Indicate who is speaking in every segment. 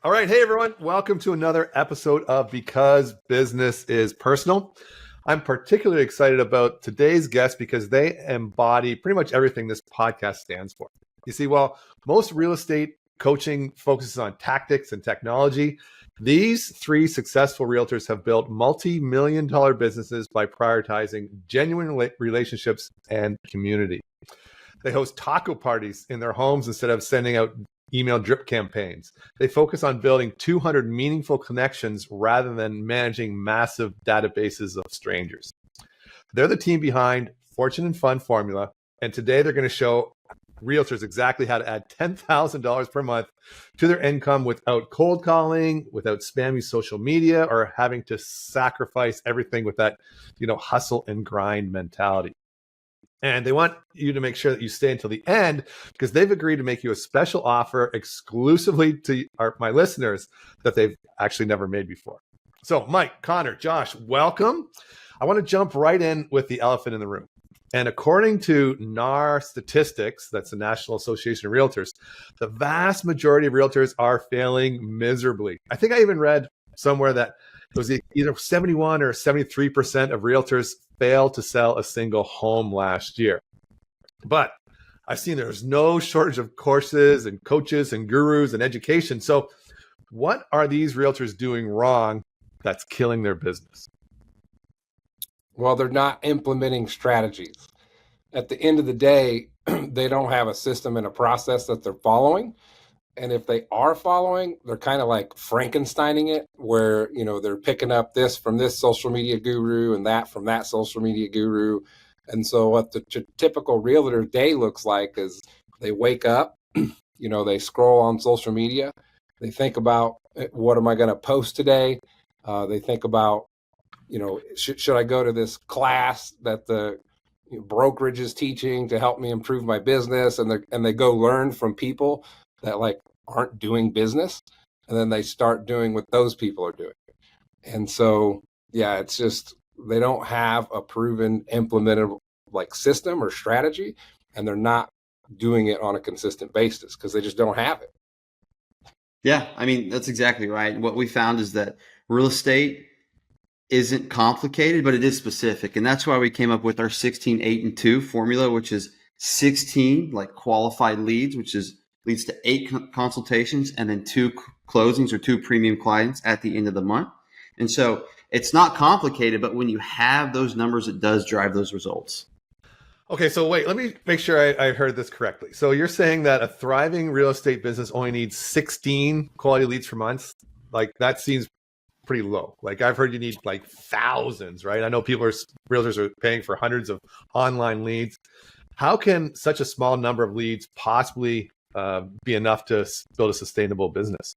Speaker 1: All right. Hey, everyone. Welcome to another episode of Because Business is Personal. I'm particularly excited about today's guest because they embody pretty much everything this podcast stands for. You see, while most real estate coaching focuses on tactics and technology, these three successful realtors have built multi-million-dollar businesses by prioritizing genuine relationships and community. They host taco parties in their homes instead of sending out email drip campaigns. They focus on building 200 meaningful connections rather than managing massive databases of strangers. They're the team behind Fortune and Fun Formula, and today they're going to show realtors exactly how to add $10,000 per month to their income without cold calling, without spammy social media, or having to sacrifice everything with that, hustle and grind mentality. And they want you to make sure that you stay until the end because they've agreed to make you a special offer exclusively to my listeners that they've actually never made before. So Mike, Connor, Josh, welcome. I want to jump right in with the elephant in the room. And according to NAR statistics, that's the National Association of Realtors, the vast majority of realtors are failing miserably. I think I even read somewhere that it was either 71 or 73% of realtors failed to sell a single home last year. But I've seen there's no shortage of courses and coaches and gurus and education. So what are these realtors doing wrong that's killing their business?
Speaker 2: Well, they're not implementing strategies. At the end of the day, they don't have a system and a process that they're following. And if they are following, they're kind of like Frankensteining it, where, they're picking up this from this social media guru and that from that social media guru. And so what the typical realtor day looks like is they wake up, they scroll on social media. They think about, what am I going to post today? They think about, should I go to this class that the brokerage is teaching to help me improve my business? And they go learn from people that aren't doing business, and then they start doing what those people are doing. And so, it's just, they don't have a proven implementable system or strategy, and they're not doing it on a consistent basis because they just don't have it.
Speaker 3: Yeah, that's exactly right. What we found is that real estate isn't complicated, but it is specific. And that's why we came up with our 16, 8, and 2 formula, which is 16 qualified leads, which leads to 8 consultations and then 2 closings or 2 premium clients at the end of the month. And so it's not complicated, but when you have those numbers, it does drive those results.
Speaker 1: Okay, so wait, let me make sure I heard this correctly. So you're saying that a thriving real estate business only needs 16 quality leads per month? That seems pretty low. I've heard you need thousands, right? I know realtors are paying for hundreds of online leads. How can such a small number of leads possibly be enough to build a sustainable business?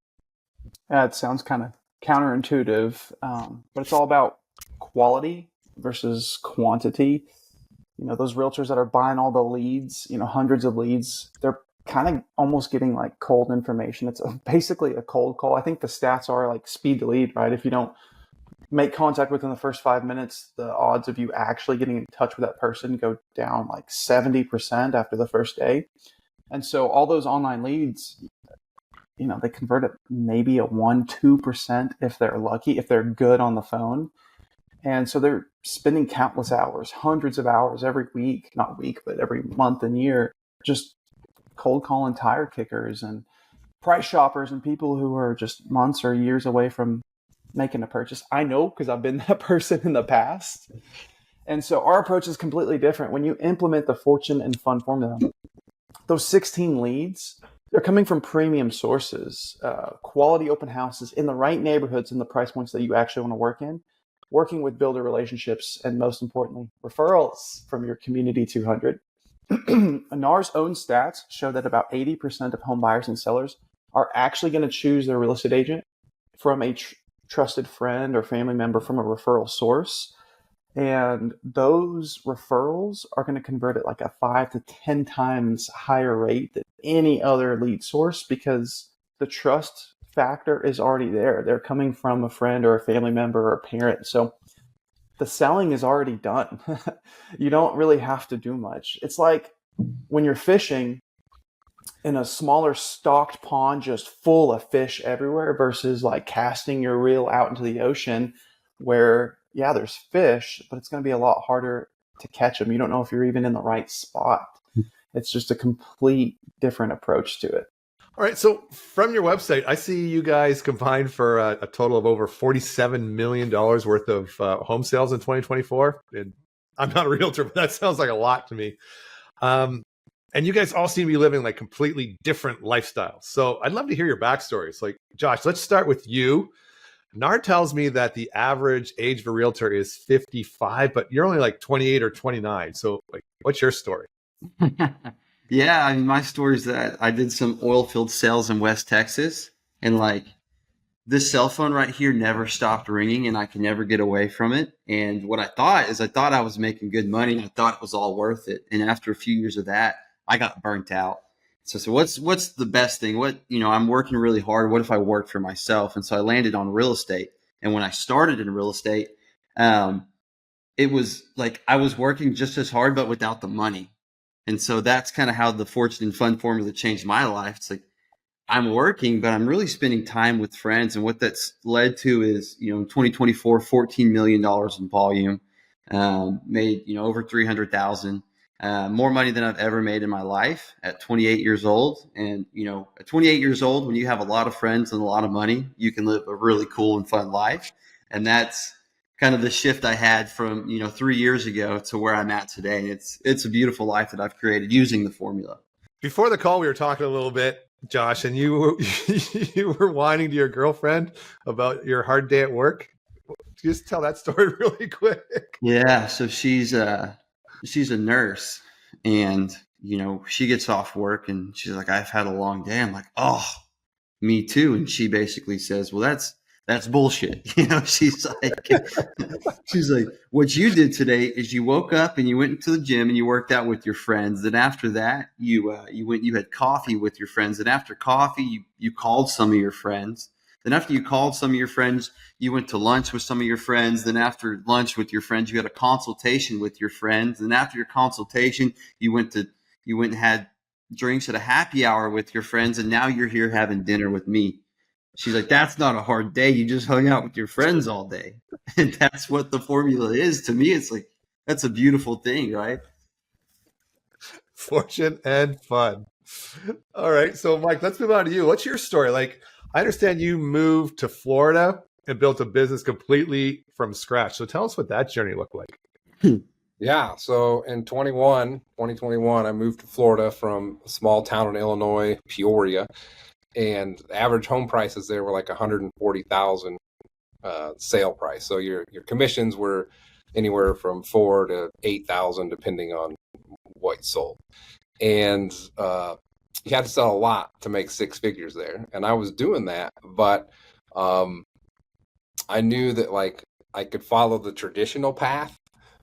Speaker 4: It sounds kind of counterintuitive, but it's all about quality versus quantity. Those realtors that are buying all the leads, hundreds of leads, they're kind of almost getting cold information. It's basically a cold call. I think the stats are speed to lead, right? If you don't make contact within the first 5 minutes, the odds of you actually getting in touch with that person go down 70% after the first day. And so all those online leads, they convert at maybe a 1-2% if they're lucky, if they're good on the phone. And so they're spending countless hours, hundreds of hours every week, not week, but every month and year, just cold calling tire kickers and price shoppers and people who are just months or years away from making a purchase. I know because I've been that person in the past. And so our approach is completely different. When you implement the Fortune and Fun formula, those 16 leads, they're coming from premium sources, quality open houses in the right neighborhoods and the price points that you actually want to work in, working with builder relationships, and most importantly, referrals from your Community 200. NAR's own stats show that about 80% of home buyers and sellers are actually going to choose their real estate agent from a trusted friend or family member from a referral source. And those referrals are going to convert at a 5 to 10 times higher rate than any other lead source because the trust factor is already there. They're coming from a friend or a family member or a parent. So the selling is already done. You don't really have to do much. It's like when you're fishing in a smaller stocked pond just full of fish everywhere versus like casting your reel out into the ocean where, yeah, there's fish, but it's going to be a lot harder to catch them. You don't know if you're even in the right spot. It's just a complete different approach to it.
Speaker 1: All right. So from your website, I see you guys combined for a total of over $47 million worth of home sales in 2024. And I'm not a realtor, but that sounds like a lot to me. And you guys all seem to be living like completely different lifestyles. So I'd love to hear your backstories. Like, Josh, let's start with you. Nard tells me that the average age of a realtor is 55, but you're only like 28 or 29. So like, what's your story?
Speaker 3: Yeah, I mean, my story is that I did some oil field sales in West Texas, and like this cell phone right here never stopped ringing, and I could never get away from it. And what I thought I was making good money, and I thought it was all worth it. And after a few years of that, I got burnt out. So what's the best thing? I'm working really hard. What if I worked for myself? And so I landed on real estate. And when I started in real estate, it was like I was working just as hard, but without the money. And so that's kind of how the Fortune and Fun formula changed my life. It's like I'm working, but I'm really spending time with friends. And what that's led to is, in 2024, $14 million in volume, made, over 300,000, more money than I've ever made in my life at 28 years old. And, at 28 years old, when you have a lot of friends and a lot of money, you can live a really cool and fun life. And that's kind of the shift I had from, 3 years ago to where I'm at today. It's a beautiful life that I've created using the formula.
Speaker 1: Before the call, we were talking a little bit, Josh, and you were whining to your girlfriend about your hard day at work. Just tell that story really quick.
Speaker 3: Yeah. So she's a nurse, and, she gets off work and she's like, I've had a long day. I'm like, oh, me too. And she basically says, well, that's bullshit. She's like, what you did today is you woke up and you went into the gym and you worked out with your friends. Then after that, you had coffee with your friends. And after coffee, you called some of your friends. Then after you called some of your friends, you went to lunch with some of your friends. Then after lunch with your friends, you had a consultation with your friends. And after your consultation, you went and had drinks at a happy hour with your friends. And now you're here having dinner with me. She's like, that's not a hard day. You just hung out with your friends all day. And that's what the formula is. To me, it's like, that's a beautiful thing, right?
Speaker 1: Fortune and fun. All right. So, Mike, let's move on to you. What's your story? Like, I understand you moved to Florida and built a business completely from scratch. So tell us what that journey looked like.
Speaker 2: Yeah. So in 2021, I moved to Florida from a small town in Illinois, Peoria. And the average home prices there were like 140,000 sale price. So your commissions were anywhere from 4 to 8,000, depending on what you sold. And you had to sell a lot to make six figures there. And I was doing that, but I knew that like I could follow the traditional path,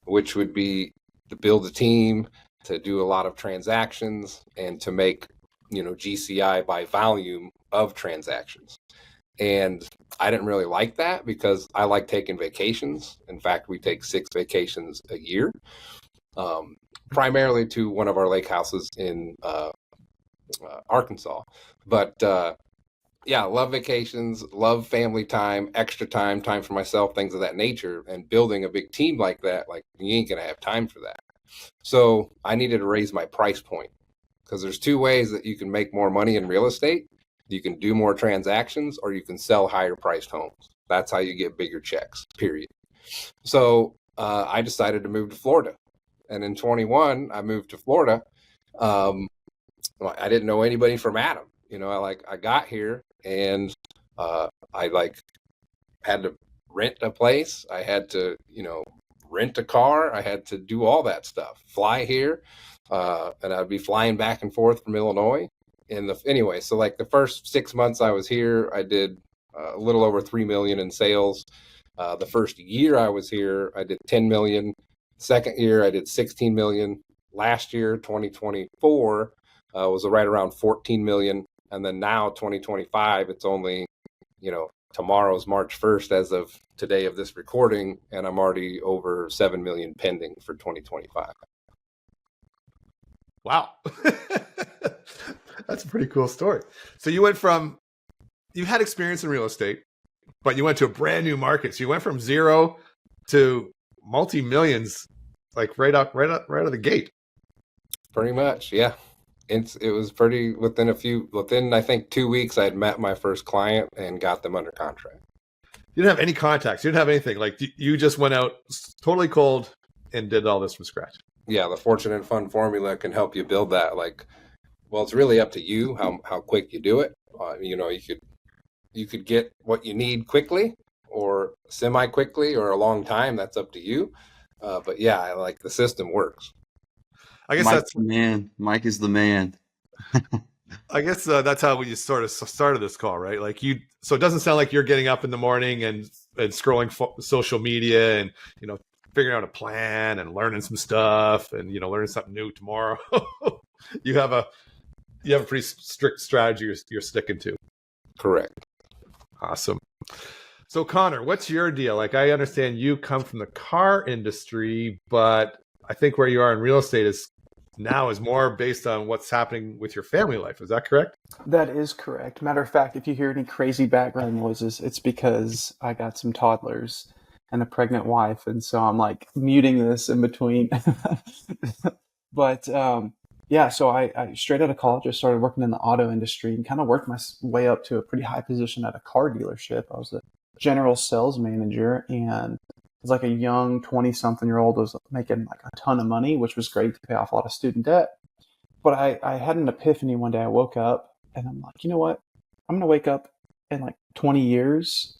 Speaker 2: which would be to build a team, to do a lot of transactions, and to make GCI by volume of transactions. And I didn't really like that because I like taking vacations. In fact, we take 6 vacations a year, primarily to one of our lake houses in Arkansas. But yeah, love vacations, love family time, extra time for myself, things of that nature. And building a big team like that, like you ain't going to have time for that. So I needed to raise my price point. Because there's 2 ways that you can make more money in real estate. You can do more transactions, or you can sell higher priced homes. That's how you get bigger checks, period. So I decided to move to Florida. And in 21, I moved to Florida. I didn't know anybody from Adam. I got here and I had to rent a place. I had to, rent a car. I had to do all that stuff, fly here. And I'd be flying back and forth from Illinois. Anyway, so like the first 6 months I was here, I did a little over 3 million in sales. The first year I was here, I did 10 million. Second year, I did 16 million. Last year, 2024, was right around 14 million. And then now 2025, it's only, tomorrow's March 1st as of today of this recording, and I'm already over 7 million pending for 2025.
Speaker 1: Wow. That's a pretty cool story. So you had experience in real estate, but you went to a brand new market. So you went from zero to multi-millions, like right out of the gate.
Speaker 2: Pretty much, yeah. It was pretty within I think 2 weeks I had met my first client and got them under contract.
Speaker 1: You didn't have any contacts. You didn't have anything. Like you just went out totally cold and did all this from scratch.
Speaker 2: Yeah, the Fortune and Fun formula can help you build that. Like, well, it's really up to you how quick you do it. You could get what you need quickly or semi quickly or a long time. That's up to you. But yeah, I like the system works.
Speaker 1: I guess
Speaker 3: Mike's the man. Mike is the man.
Speaker 1: I guess that's how we sort of started this call, right? Like so it doesn't sound like you're getting up in the morning and scrolling social media and, figuring out a plan and learning some stuff and, learning something new tomorrow. You have a pretty strict strategy you're sticking to.
Speaker 2: Correct.
Speaker 1: Awesome. So Connor, what's your deal? Like, I understand you come from the car industry, but I think where you are in real estate is more based on what's happening with your family life. Is that correct?
Speaker 4: That is correct. Matter of fact, if you hear any crazy background noises, it's because I got some toddlers and a pregnant wife. And so I'm like muting this in between. But yeah, so I straight out of college, I started working in the auto industry and kind of worked my way up to a pretty high position at a car dealership. I was the general sales manager, and it was like a young 20-something-year-old was making like a ton of money, which was great to pay off a lot of student debt. But I had an epiphany one day. I woke up and I'm like, you know what? I'm going to wake up in like 20 years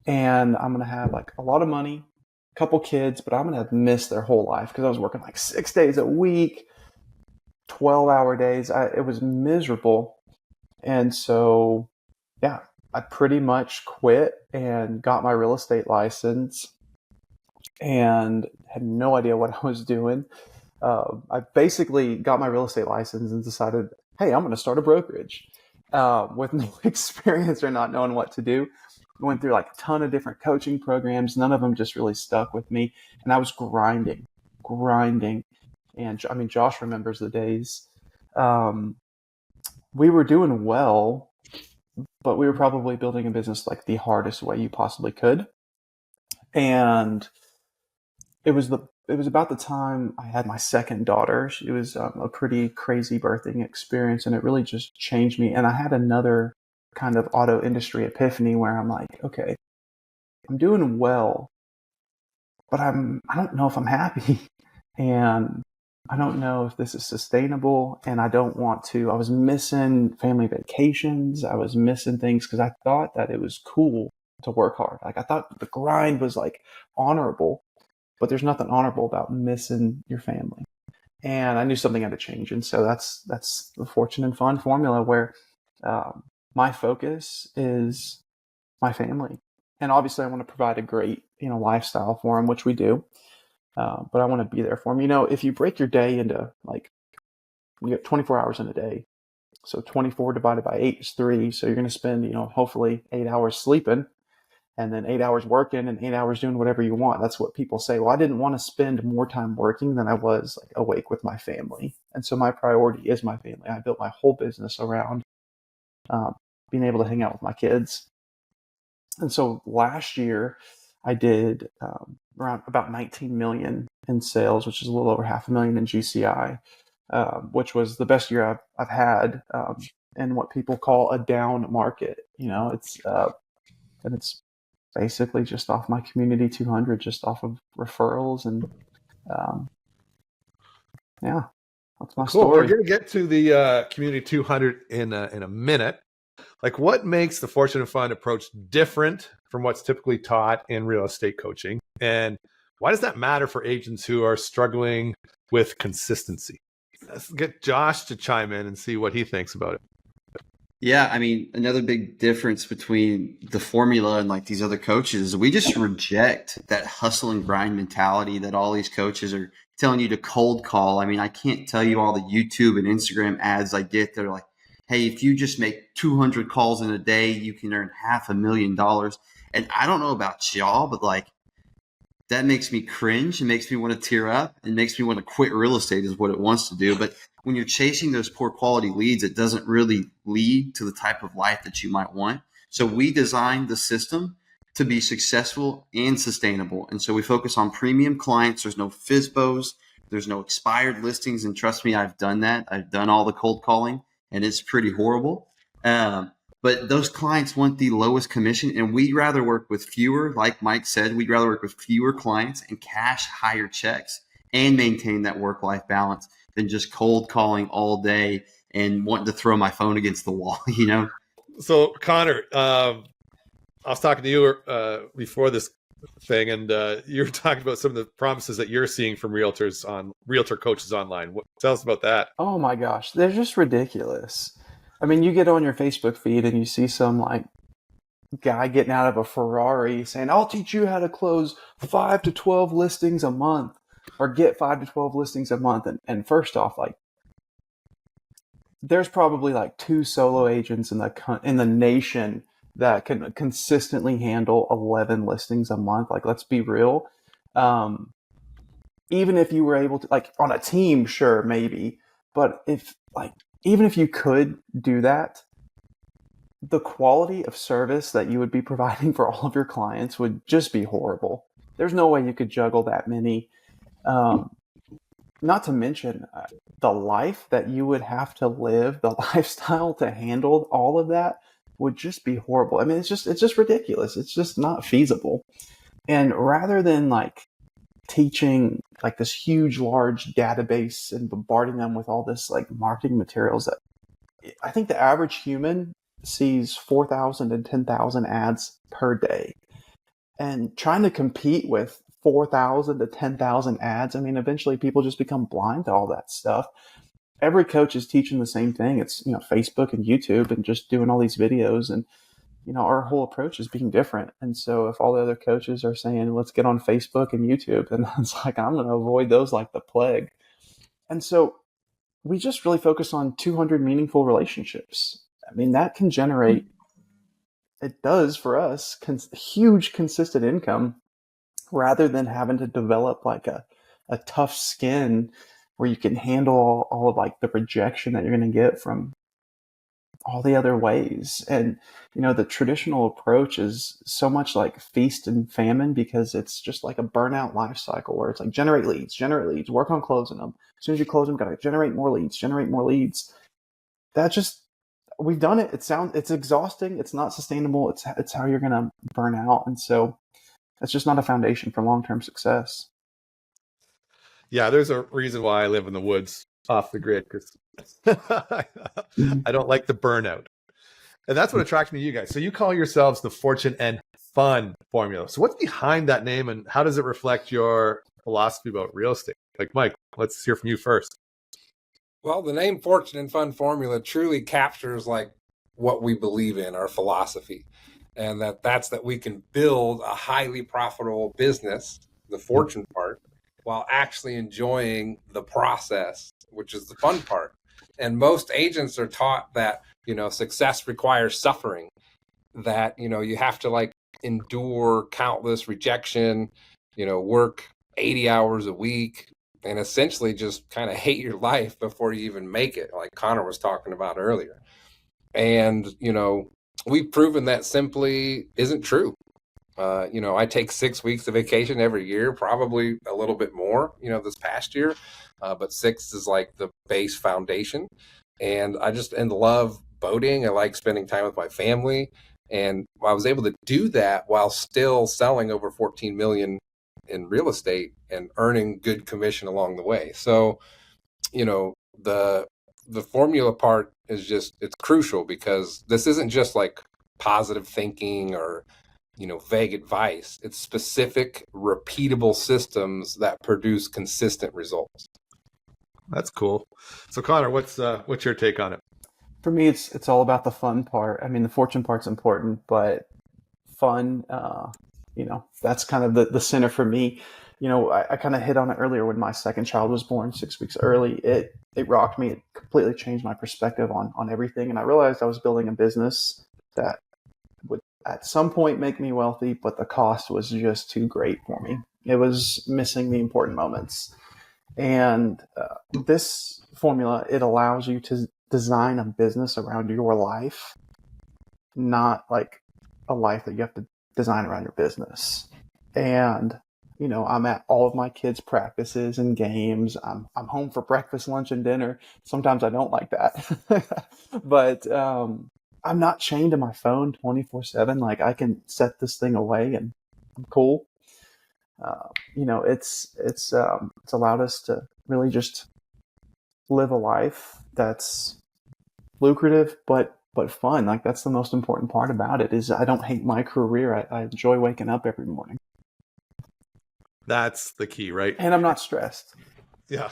Speaker 4: and I'm going to have like a lot of money, a couple kids, but I'm going to have missed their whole life because I was working like 6 days a week, 12-hour days. It was miserable. And so, yeah, I pretty much quit and got my real estate license and had no idea what I was doing. I basically got my real estate license and decided, hey, I'm going to start a brokerage with no experience or not knowing what to do. I went through like a ton of different coaching programs. None of them just really stuck with me. And I was grinding. And I mean, Josh remembers the days. We were doing well, but we were probably building a business like the hardest way you possibly could. And it was about the time I had my second daughter. She was a pretty crazy birthing experience, and it really just changed me. And I had another kind of auto industry epiphany where I'm like, okay, I'm doing well, but I don't know if I'm happy, and I don't know if this is sustainable, and I don't want to. I was missing family vacations. I was missing things because I thought that it was cool to work hard. Like I thought the grind was like honorable. But there's nothing honorable about missing your family. And I knew something had to change. And so that's the Fortune and Fun formula where my focus is my family. And obviously I want to provide a great, lifestyle for them, which we do. But I want to be there for them. If you break your day into like, you get 24 hours in a day. So 24 divided by 8 is 3. So you're going to spend, hopefully 8 hours sleeping. And then 8 hours working and 8 hours doing whatever you want. That's what people say. Well, I didn't want to spend more time working than I was like awake with my family. And so my priority is my family. I built my whole business around being able to hang out with my kids. And so last year I did around about 19 million in sales, which is a little over $500,000 in GCI, which was the best year I've had in what people call a down market. It's basically just off my Community 200, just off of referrals. And yeah, that's my story.
Speaker 1: We're going to get to the Community 200 in a minute. Like, what makes the Fortune and Fun approach different from what's typically taught in real estate coaching? And why does that matter for agents who are struggling with consistency? Let's get Josh to chime in and see what he thinks about it.
Speaker 3: Yeah, I mean, another big difference between the formula and like these other coaches is we just reject that hustle and grind mentality that all these coaches are telling you to cold call. I mean, I can't tell you all the YouTube and Instagram ads I get that are like, hey, if you just make 200 calls in a day, you can earn $500,000. And I don't know about y'all, but like that makes me cringe and makes me want to tear up and makes me want to quit real estate is what it wants to do. But when you're chasing those poor quality leads, it doesn't really lead to the type of life that you might want. So we designed the system to be successful and sustainable. And so we focus on premium clients. There's no FISBOs. There's no expired listings. And trust me, I've done that. I've done all the cold calling, and it's pretty horrible. But those clients want the lowest commission, and we'd rather work with fewer, like Mike said, we'd rather work with fewer clients and cash higher checks and maintain that work-life balance than just cold calling all day and wanting to throw my phone against the wall, you know?
Speaker 1: So Connor, I was talking to you before this thing, and you were talking about some of the promises that you're seeing from realtor coaches online. Tell us about that.
Speaker 4: Oh my gosh, they're just ridiculous. I mean, you get on your Facebook feed and you see some like guy getting out of a Ferrari saying, I'll teach you how to close 5 to 12 listings a month, or get 5 to 12 listings a month. And first off, like, there's probably like 2 solo agents in the nation that can consistently handle 11 listings a month. Like, let's be real. Even if you were able to, like, on a team, sure, maybe, but even if you could do that, the quality of service that you would be providing for all of your clients would just be horrible. There's no way you could juggle that many. Not to mention the life that you would have to live, the lifestyle to handle all of that would just be horrible. I mean, it's just ridiculous. It's just not feasible. And rather than like teaching like this huge, large database and bombarding them with all this like marketing materials, that I think the average human sees 4,000 and 10,000 ads per day, and trying to compete with 4,000 to 10,000 ads. I mean, eventually people just become blind to all that stuff. Every coach is teaching the same thing. It's, Facebook and YouTube and just doing all these videos, and our whole approach is being different. And so if all the other coaches are saying, let's get on Facebook and YouTube, then it's like, I'm going to avoid those like the plague. And so we just really focus on 200 meaningful relationships. I mean, that can generate, it does for us, huge consistent income, rather than having to develop like a tough skin where you can handle all of like the rejection that you're going to get from all the other ways. And, the traditional approach is so much like feast and famine, because it's just like a burnout life cycle where it's like generate leads, work on closing them. As soon as you close them, got to generate more leads. We've done it. It's exhausting. It's not sustainable. It's how you're going to burn out. And so it's just not a foundation for long-term success.
Speaker 1: Yeah, there's a reason why I live in the woods off the grid, because I don't like the burnout. And that's what attracts me to you guys. So you call yourselves the Fortune and Fun formula. So what's behind that name, and how does it reflect your philosophy about real estate? Like, Mike, let's hear from you first.
Speaker 2: Well, the name Fortune and Fun formula truly captures like what we believe in, our philosophy, and that's that we can build a highly profitable business, the fortune part, while actually enjoying the process, which is the fun part. And most agents are taught that, success requires suffering, that, you have to like endure countless rejection, work 80 hours a week, and essentially just kind of hate your life before you even make it, like Connor was talking about earlier. And, we've proven that simply isn't true. I take 6 weeks of vacation every year, probably a little bit more, this past year, but 6 is like the base foundation. And I just love boating. I like spending time with my family. And I was able to do that while still selling over 14 million in real estate and earning good commission along the way. So, the formula part is it's crucial, because this isn't just like positive thinking or, vague advice. It's specific, repeatable systems that produce consistent results.
Speaker 1: That's cool. So Connor, what's your take on it? For
Speaker 4: me, it's all about the fun part. I mean, the fortune part's important, but fun, that's kind of the center for me. I kind of hit on it earlier when my second child was born 6 weeks early. It rocked me. It completely changed my perspective on everything. And I realized I was building a business that would at some point make me wealthy, but the cost was just too great for me. It was missing the important moments. And this formula, it allows you to design a business around your life, not like a life that you have to design around your business. And I'm at all of my kids' practices and games. I'm home for breakfast, lunch, and dinner. Sometimes I don't like that, but I'm not chained to my phone 24/7. Like, I can set this thing away and I'm cool. It's allowed us to really just live a life that's lucrative, but fun. Like, that's the most important part about it, is I don't hate my career. I enjoy waking up every morning.
Speaker 1: That's the key, right?
Speaker 4: And I'm not stressed.
Speaker 1: Yeah.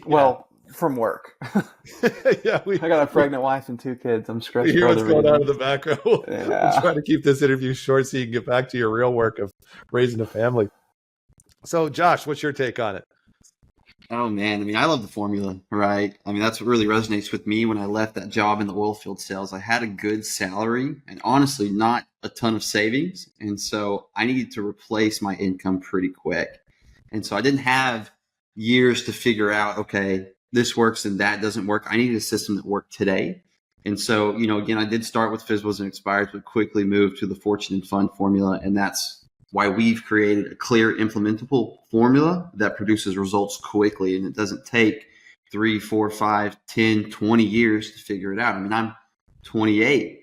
Speaker 4: Well, from work.
Speaker 1: Yeah,
Speaker 4: I got a pregnant wife and 2 kids. I'm stressed.
Speaker 1: We hear what's going on in the background. We'll try to keep this interview short so you can get back to your real work of raising a family. So, Josh, what's your take on it?
Speaker 3: Oh, man. I mean, I love the formula, right? I mean, that's what really resonates with me. When I left that job in the oil field sales, I had a good salary and honestly not a ton of savings. And so I needed to replace my income pretty quick. And so I didn't have years to figure out, okay, this works and that doesn't work. I needed a system that worked today. And so, again, I did start with FSBOs and expires, but quickly moved to the Fortune and Fund formula. And that's why we've created a clear, implementable formula that produces results quickly. And it doesn't take 3, 4, 5, 10, 20 years to figure it out. I mean, I'm 28,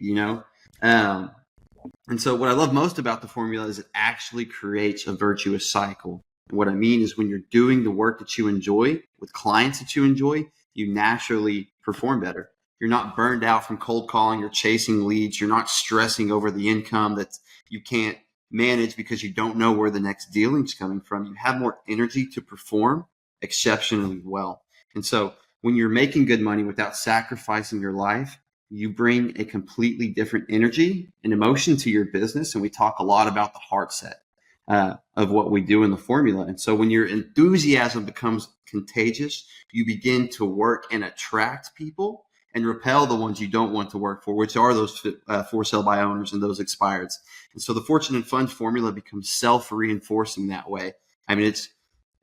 Speaker 3: and so what I love most about the formula is it actually creates a virtuous cycle. And what I mean is, when you're doing the work that you enjoy with clients that you enjoy, you naturally perform better. You're not burned out from cold calling. You're chasing leads. You're not stressing over the income that you can't manage because you don't know where the next dealing is coming from. You have more energy to perform exceptionally well. And so when you're making good money without sacrificing your life, you bring a completely different energy and emotion to your business. And we talk a lot about the Heartset of what we do in the formula. And so when your enthusiasm becomes contagious, you begin to work and attract people and repel the ones you don't want to work for, which are those for sale by owners and those expireds. And so the Fortune and Fund formula becomes self-reinforcing that way. I mean,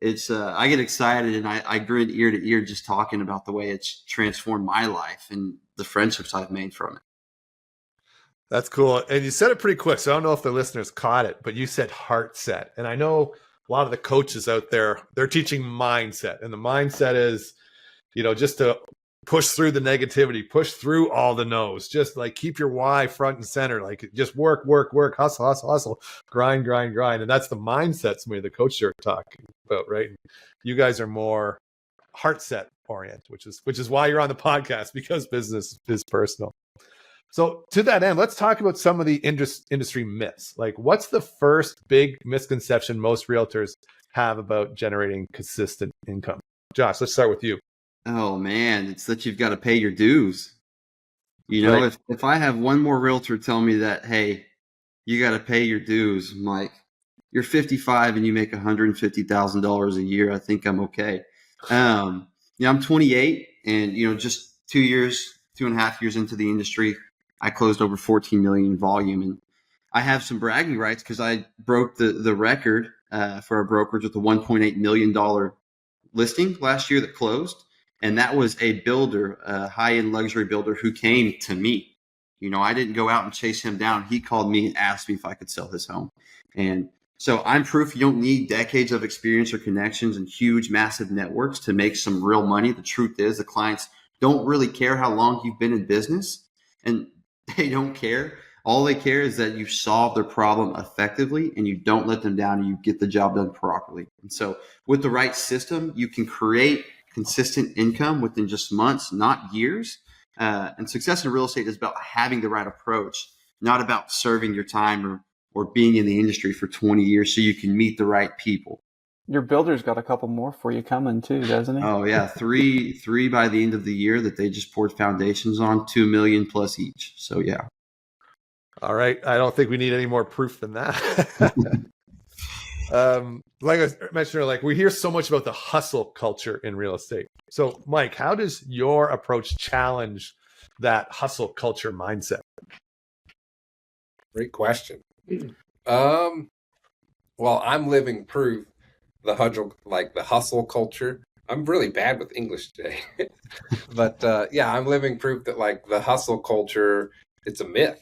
Speaker 3: it's I get excited and I grin ear to ear just talking about the way it's transformed my life and the friendships I've made from it.
Speaker 1: That's cool. And you said it pretty quick, so I don't know if the listeners caught it, but you said Heartset. And I know a lot of the coaches out there, they're teaching mindset. And the mindset is, just to push through the negativity, push through all the no's, just like keep your why front and center, like just work, hustle, grind. And that's the mindset some of the coaches are talking about, right? And you guys are more Heartset oriented, which is why you're on the podcast, because business is personal. So to that end, let's talk about some of the industry myths. Like, what's the first big misconception most realtors have about generating consistent income? Josh, let's start with you.
Speaker 3: Oh, man, it's that you've got to pay your dues.
Speaker 1: Right.
Speaker 3: If I have one more realtor tell me that, hey, you got to pay your dues, I'm like, you're 55 and you make $150,000 a year, I think I'm okay. I'm 28 and, just 2.5 years into the industry, I closed over 14 million in volume. And I have some bragging rights because I broke the record for a brokerage with a $1.8 million listing last year that closed. And that was a builder, a high-end luxury builder who came to me. I didn't go out and chase him down. He called me and asked me if I could sell his home. And so I'm proof you don't need decades of experience or connections and huge, massive networks to make some real money. The truth is, the clients don't really care how long you've been in business, and they don't care. All they care is that you solve their problem effectively and you don't let them down and you get the job done properly. And so with the right system, you can create consistent income within just months, not years. And success in real estate is about having the right approach, not about serving your time or being in the industry for 20 years so you can meet the right people.
Speaker 4: Your builder's got a couple more for you coming too, doesn't he?
Speaker 3: Oh yeah, three by the end of the year that they just poured foundations on, 2 million plus each. So yeah.
Speaker 1: All right. I don't think we need any more proof than that. Like I mentioned earlier, we hear so much about the hustle culture in real estate. So Mike, how does your approach challenge that hustle culture mindset?
Speaker 2: Great question. Well, I'm living proof the hustle culture. I'm really bad with English today, but yeah, I'm living proof that like the hustle culture, it's a myth.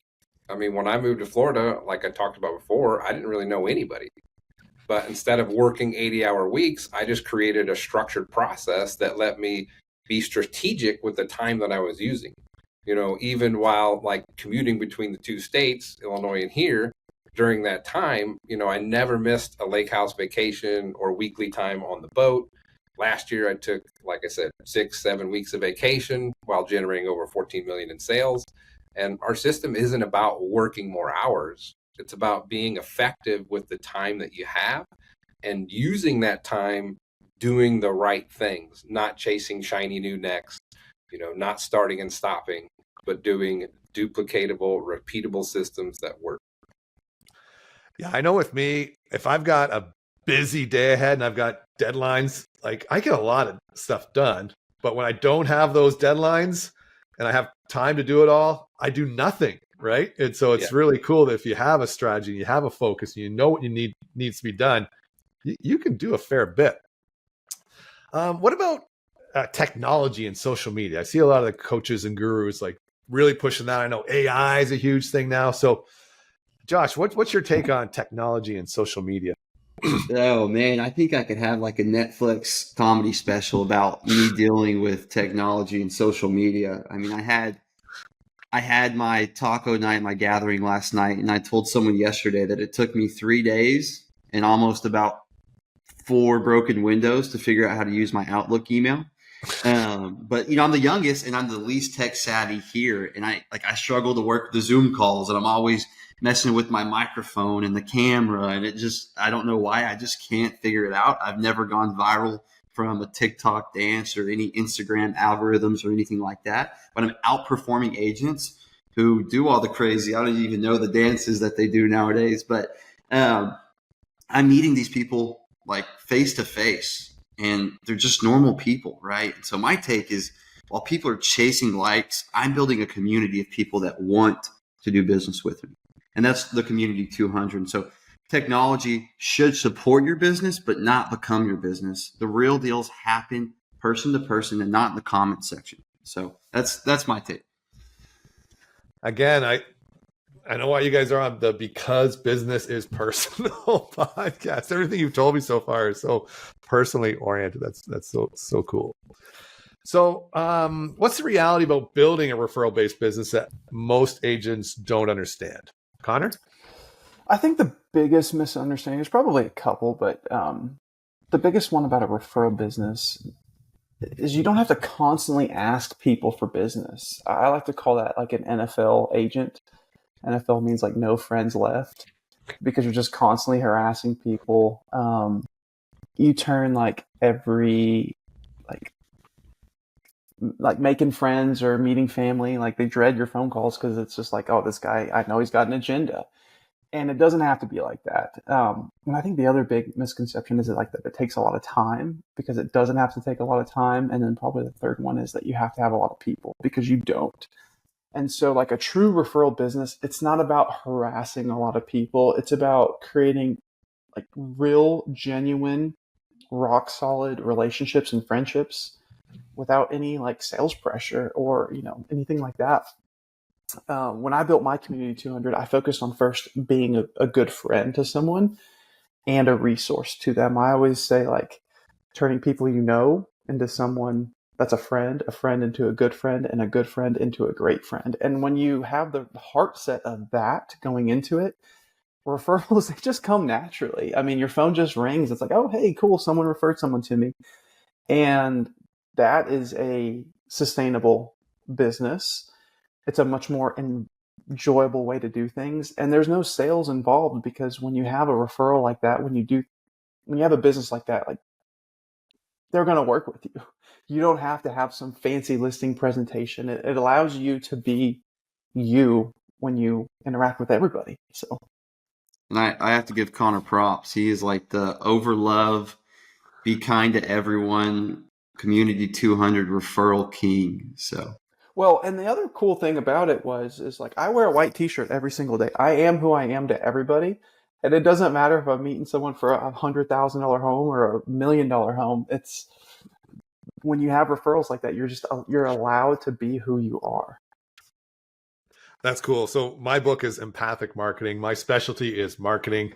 Speaker 2: I mean, when I moved to Florida, like I talked about before, I didn't really know anybody. But instead of working 80-hour weeks, I just created a structured process that let me be strategic with the time that I was using. Even while like commuting between the two states, Illinois and here, during that time, I never missed a lake house vacation or weekly time on the boat. Last year, I took, like I said, 6, 7 weeks of vacation while generating over 14 million in sales. And our system isn't about working more hours. It's about being effective with the time that you have and using that time doing the right things, not chasing shiny new necks, not starting and stopping, but doing duplicatable, repeatable systems that work.
Speaker 1: Yeah, I know with me, if I've got a busy day ahead and I've got deadlines, like I get a lot of stuff done. But when I don't have those deadlines and I have time to do it all, I do nothing. Right. And so it's really cool that if you have a strategy, you have a focus, and you know what needs to be done, you can do a fair bit. What about technology and social media? I see a lot of the coaches and gurus like really pushing that. I know AI is a huge thing now. So Josh, what's your take on technology and social media?
Speaker 3: Oh man, I think I could have like a Netflix comedy special about me dealing with technology and social media. I mean, I had my taco night, my gathering last night, and I told someone yesterday that it took me 3 days and almost about 4 broken windows to figure out how to use my Outlook email. But I'm the youngest and I'm the least tech savvy here, and I struggle to work the Zoom calls, and I'm always messing with my microphone and the camera, and I don't know why, I just can't figure it out. I've never gone viral from a TikTok dance or any Instagram algorithms or anything like that, but I'm outperforming agents who do all the crazy, I don't even know the dances that they do nowadays, but I'm meeting these people like face to face, and they're just normal people, right? So my take is, while people are chasing likes, I'm building a community of people that want to do business with me. And that's the community 200. So technology should support your business, but not become your business. The real deals happen person to person and not in the comment section. So that's my take.
Speaker 1: Again, I know why you guys are on the Because Business is Personal podcast. Everything you've told me so far is so personally oriented. That's so cool. So what's the reality about building a referral-based business that most agents don't understand? Connor?
Speaker 4: I think the biggest misunderstanding, there's probably a couple, but the biggest one about a referral business is you don't have to constantly ask people for business. I like to call that like an NFL agent. NFL means like no friends left, because you're just constantly harassing people. You turn like every like making friends or meeting family, like they dread your phone calls because it's just like, oh, this guy, I know he's got an agenda. And it doesn't have to be like that. And I think the other big misconception is that it takes a lot of time, because it doesn't have to take a lot of time. And then probably the third one is that you have to have a lot of people, because you don't. And so like a true referral business, it's not about harassing a lot of people. It's about creating like real, genuine, rock solid relationships and friendships without any like sales pressure or, anything like that. When I built my Community 200, I focused on first being a good friend to someone and a resource to them. I always say like turning people into someone that's a friend into a good friend, and a good friend into a great friend. And when you have the Heartset of that going into it, referrals, they just come naturally. I mean, your phone just rings. It's like, oh, hey, cool. Someone referred someone to me. And that is a sustainable business. It's a much more enjoyable way to do things. And there's no sales involved, because when you have a referral like that, when you have a business like that, like they're going to work with you. You don't have to have some fancy listing presentation. It allows you to be you when you interact with everybody. So,
Speaker 3: And I have to give Connor props. He is like the overlove, be kind to everyone, Community 200 referral king. So,
Speaker 4: well, and the other cool thing about it is like I wear a white t-shirt every single day. I am who I am to everybody. And it doesn't matter if I'm meeting someone for $100,000 home or $1 million home. It's when you have referrals like that, you're allowed to be who you are.
Speaker 1: That's cool. So my book is Empathic Marketing. My specialty is marketing,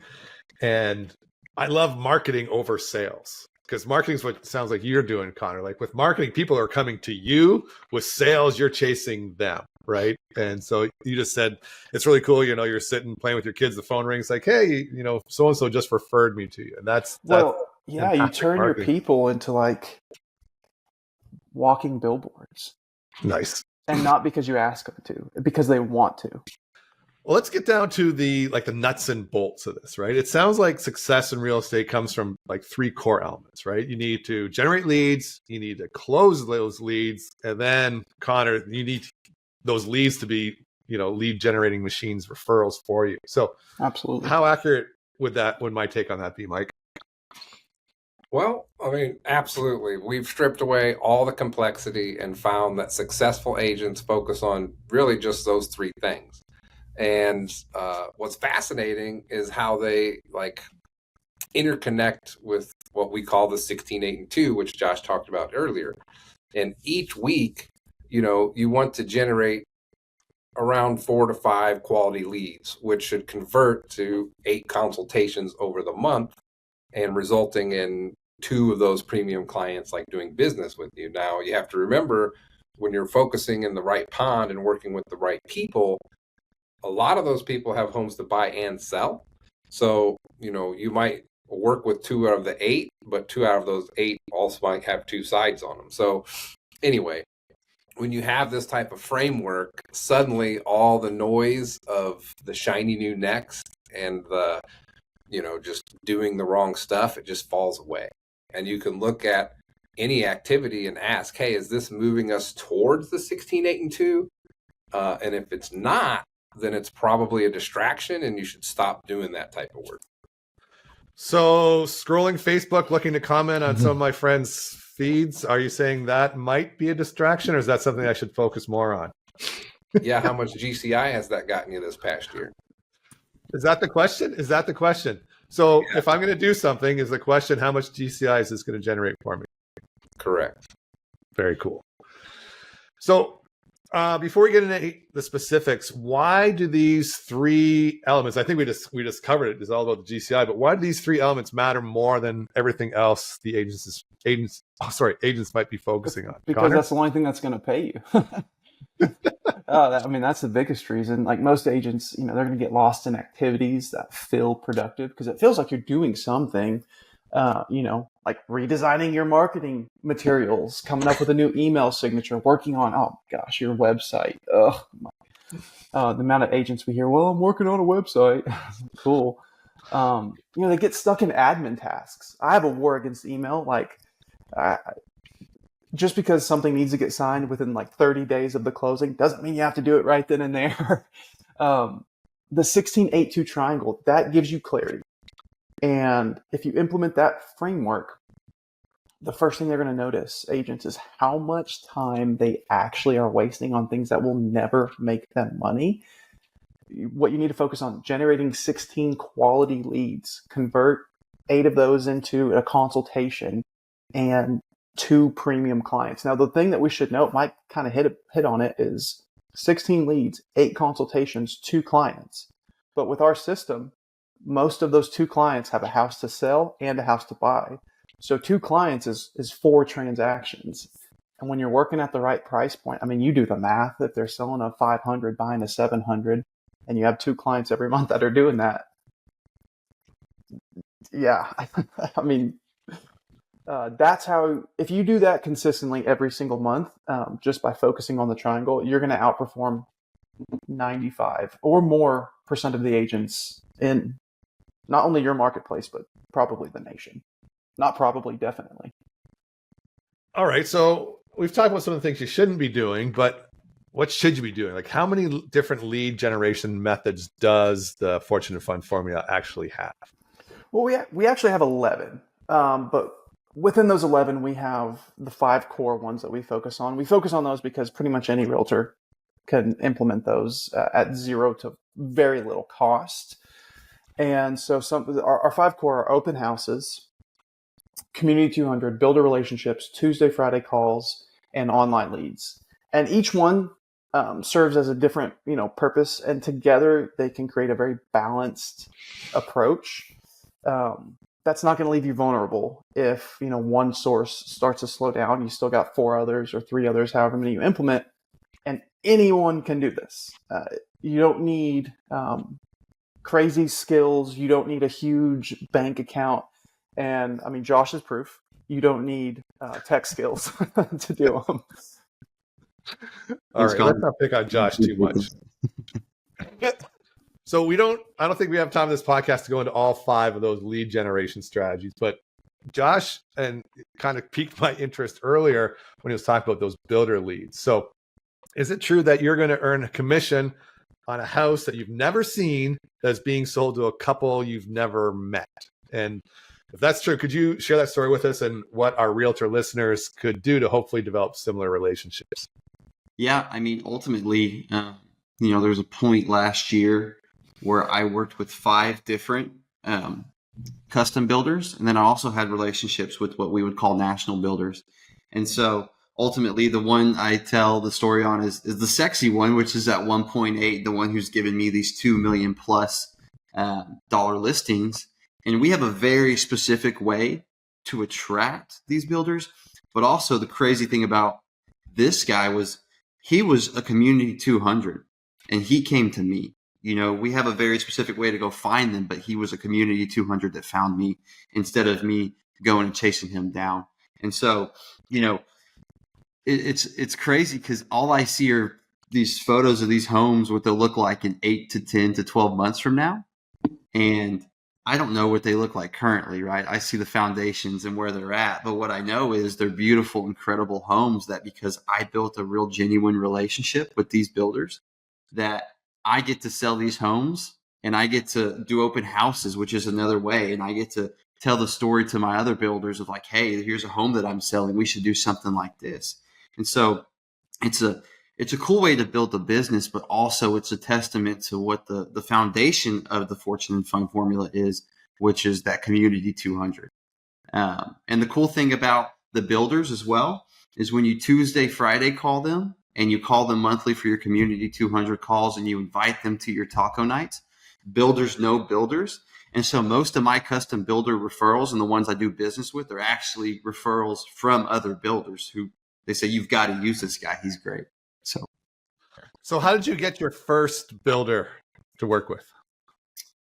Speaker 1: and I love marketing over sales, because marketing is what sounds like you're doing, Connor. Like with marketing, people are coming to you. With sales, you're chasing them, right? And so you just said it's really cool. You're sitting playing with your kids. The phone rings, like, hey, so and so just referred me to you, and that's
Speaker 4: yeah. You turn your people into like walking billboards.
Speaker 1: Nice.
Speaker 4: And not because you ask them to, because they want to.
Speaker 1: Well, let's get down to the nuts and bolts of this, right? It sounds like success in real estate comes from like 3 core elements, right? You need to generate leads, you need to close those leads, and then, Connor, you need those leads to be, lead generating machines, referrals for you. So
Speaker 4: absolutely.
Speaker 1: How accurate would my take on that be, Mike?
Speaker 2: Well, I mean, absolutely. We've stripped away all the complexity and found that successful agents focus on really just those 3 things. And what's fascinating is how they interconnect with what we call the 16, 8, and 2, which Josh talked about earlier. And each week, you want to generate around 4 to 5 quality leads, which should convert to 8 consultations over the month, and resulting in 2 of those premium clients doing business with you. Now, you have to remember, when you're focusing in the right pond and working with the right people, a lot of those people have homes to buy and sell. So, you might work with 2 out of the 8, but 2 out of those 8 also might have 2 sides on them. So anyway, when you have this type of framework, suddenly all the noise of the shiny new next and the just doing the wrong stuff, it just falls away. And you can look at any activity and ask, hey, is this moving us towards the 16, 8, and 2? And if it's not, then it's probably a distraction, and you should stop doing that type of work.
Speaker 1: So scrolling Facebook, looking to comment on some of my friends' feeds, are you saying that might be a distraction, or is that something I should focus more on?
Speaker 2: Yeah, how much GCI has that gotten you this past year?
Speaker 1: Is that the question? So if I'm going to do something, is the question, how much GCI is this going to generate for me?
Speaker 2: Correct.
Speaker 1: Very cool. So before we get into the specifics, why do these 3 elements, I think we just covered it, it's all about the GCI, but why do these 3 elements matter more than everything else the agents might be focusing on?
Speaker 4: Because
Speaker 1: Connor?
Speaker 4: That's the only thing that's going to pay you. That's the biggest reason. Like most agents, they're going to get lost in activities that feel productive, because it feels like you're doing something, like redesigning your marketing materials, coming up with a new email signature, working on, your website. The amount of agents we hear, well, I'm working on a website. Cool. They get stuck in admin tasks. I have a war against email. Just because something needs to get signed within 30 days of the closing doesn't mean you have to do it right then and there. The 16-8-2 triangle, that gives you clarity. And if you implement that framework, the first thing they're going to notice, agents, is how much time they actually are wasting on things that will never make them money. What you need to focus on, generating 16 quality leads, convert 8 of those into a consultation, and 2 premium clients. Now, the thing that we should note, Mike kind of hit on it, is 16 leads, 8 consultations, 2 clients. But with our system, most of those 2 clients have a house to sell and a house to buy. So 2 clients is 4 transactions. And when you're working at the right price point, you do the math. If they're selling a 500, buying a 700, and you have 2 clients every month that are doing that, yeah, that's how, if you do that consistently every single month, just by focusing on the triangle, you're going to outperform 95 or more % of the agents in not only your marketplace, but probably the nation. Not probably, definitely.
Speaker 1: All right. So we've talked about some of the things you shouldn't be doing, but what should you be doing? How many different lead generation methods does the Fortune Fund formula actually have?
Speaker 4: Well, we actually have 11, but within those 11, we have the 5 core ones that we focus on. We focus on those because pretty much any realtor can implement those at 0 to very little cost. And so our 5 core are open houses, Community 200, builder relationships, Tuesday, Friday calls, and online leads. And each one serves as a different, purpose, and together they can create a very balanced approach. That's not going to leave you vulnerable if, one source starts to slow down. You still got 4 others or 3 others, however many you implement, and anyone can do this. You don't need crazy skills. You don't need a huge bank account. And I mean, Josh is proof. You don't need tech skills to do them.
Speaker 1: All right, let's not pick on Josh too much. So I don't think we have time in this podcast to go into all 5 of those lead generation strategies, but Josh and kind of piqued my interest earlier when he was talking about those builder leads. So is it true that you're going to earn a commission on a house that you've never seen that's being sold to a couple you've never met? And if that's true, could you share that story with us and what our realtor listeners could do to hopefully develop similar relationships?
Speaker 3: Yeah, I mean, ultimately, there was a point last year where I worked with 5 different custom builders, and then I also had relationships with what we would call national builders. And so ultimately, the one I tell the story on is the sexy one, which is at 1.8, the one who's given me these $2 million plus dollar listings. And we have a very specific way to attract these builders. But also the crazy thing about this guy was he was a community 200 and he came to me. We have a very specific way to go find them, but he was a community 200 that found me instead of me going and chasing him down. And so, it's crazy because all I see are these photos of these homes, what they'll look like in 8 to 10 to 12 months from now. And I don't know what they look like currently, right? I see the foundations and where they're at. But what I know is they're beautiful, incredible homes that because I built a real genuine relationship with these builders, that I get to sell these homes and I get to do open houses, which is another way. And I get to tell the story to my other builders of like, hey, here's a home that I'm selling. We should do something like this. And so it's a cool way to build a business, but also it's a testament to what the foundation of the Fortune and Fun formula is, which is that community 200. And the cool thing about the builders as well is when you Tuesday, Friday call them and you call them monthly for your community 200 calls and you invite them to your taco nights, builders know builders. And so most of my custom builder referrals and the ones I do business with are actually referrals from other builders who they say, you've got to use this guy. He's great. So
Speaker 1: how did you get your first builder to work with?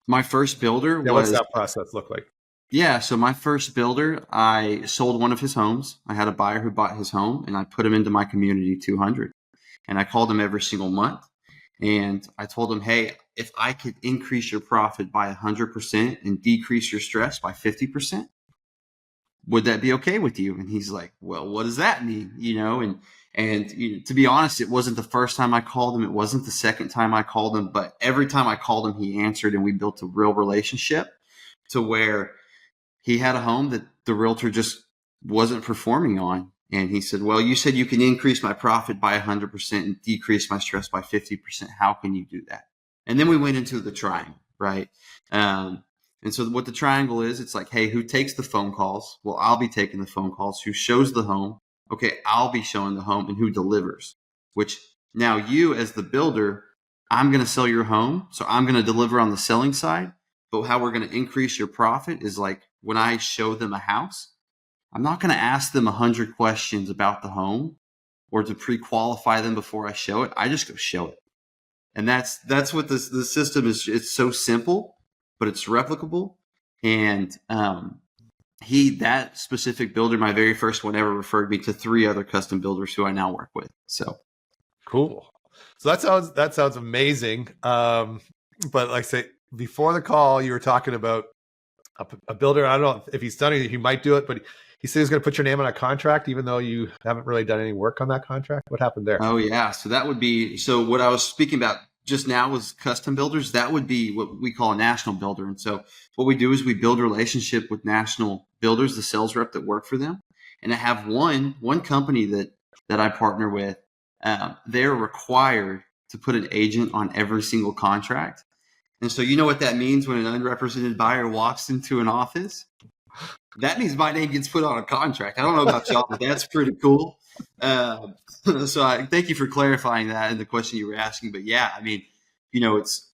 Speaker 3: My first builder
Speaker 1: what's that process look like?
Speaker 3: Yeah. So my first builder, I sold one of his homes. I had a buyer who bought his home and I put him into my community 200 and I called him every single month. And I told him, hey, if I could increase your profit by 100% and decrease your stress by 50%, would that be okay with you? And he's like, well, what does that mean? And to be honest, it wasn't the first time I called him. It wasn't the second time I called him, but every time I called him, he answered and we built a real relationship to where he had a home that the realtor just wasn't performing on. And he said, well, you said you can increase my profit by 100% and decrease my stress by 50%. How can you do that? And then we went into the triangle, right? And so what the triangle is, it's like, hey, who takes the phone calls? Well, I'll be taking the phone calls. Who shows the home? Okay, I'll be showing the home. And who delivers? Which now you as the builder, I'm going to sell your home. So I'm going to deliver on the selling side. But how we're going to increase your profit is like when I show them a house, I'm not going to ask them 100 questions about the home or to pre-qualify them before I show it. I just go show it. And that's what the system is. It's so simple, but it's replicable. And that specific builder, my very first one ever, referred me to 3 other custom builders who I now work with. So
Speaker 1: cool. So that sounds amazing. But like I say, before the call, you were talking about a builder. I don't know if he's done it, he might do it, but he said he's going to put your name on a contract, even though you haven't really done any work on that contract. What happened there?
Speaker 3: Oh yeah. So what I was speaking about just now was custom builders. That would be what we call a national builder. And so what we do is we build a relationship with national builders, the sales rep that work for them. And I have one company that I partner with. They're required to put an agent on every single contract. And so you know what that means when an unrepresented buyer walks into an office? That means my name gets put on a contract. I don't know about y'all, but that's pretty cool. So I thank you for clarifying that in the question you were asking. But yeah, I mean, it's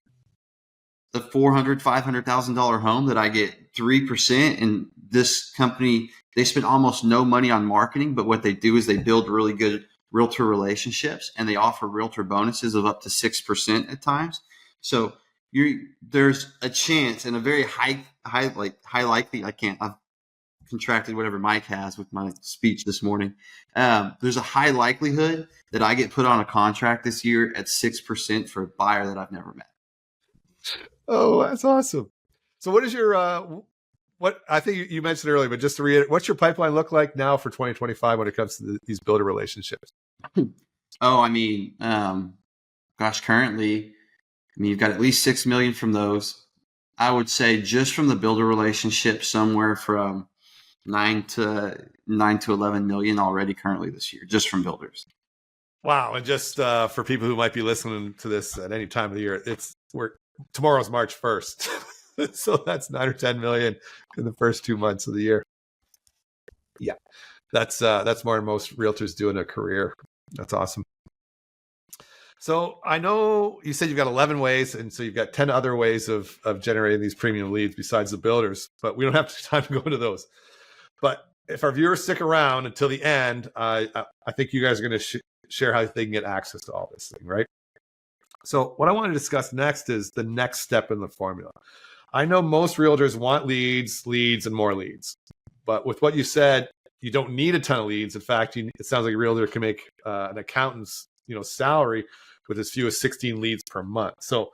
Speaker 3: the $400,000-$500,000 home that I get 3%. And this company, they spend almost no money on marketing, but what they do is they build really good realtor relationships, and they offer realtor bonuses of up to 6% at times. So there's a chance, and a very high likely. I've contracted whatever Mike has with my speech this morning. There's a high likelihood that I get put on a contract this year at 6% for a buyer that I've never met.
Speaker 1: Oh, that's awesome. So what is your, what I think you mentioned earlier, but just to reiterate, what's your pipeline look like now for 2025 when it comes to these builder relationships?
Speaker 3: Oh, I mean, currently, you've got at least 6 million from those. I would say just from the builder relationship, somewhere from 9 to 11 million already currently this year, just from builders.
Speaker 1: Wow. And just for people who might be listening to this at any time of the year, tomorrow's March 1st. So that's 9 or 10 million in the first 2 months of the year. Yeah. That's more than most realtors do in a career. That's awesome. So I know you said you've got 11 ways, and so you've got 10 other ways of generating these premium leads besides the builders, but we don't have time to go into those. But if our viewers stick around until the end, I think you guys are going to share how they can get access to all this thing, right? So what I want to discuss next is the next step in the formula. I know most realtors want leads, and more leads. But with what you said, you don't need a ton of leads. In fact, it sounds like a realtor can make an accountant's salary with as few as 16 leads per month. So,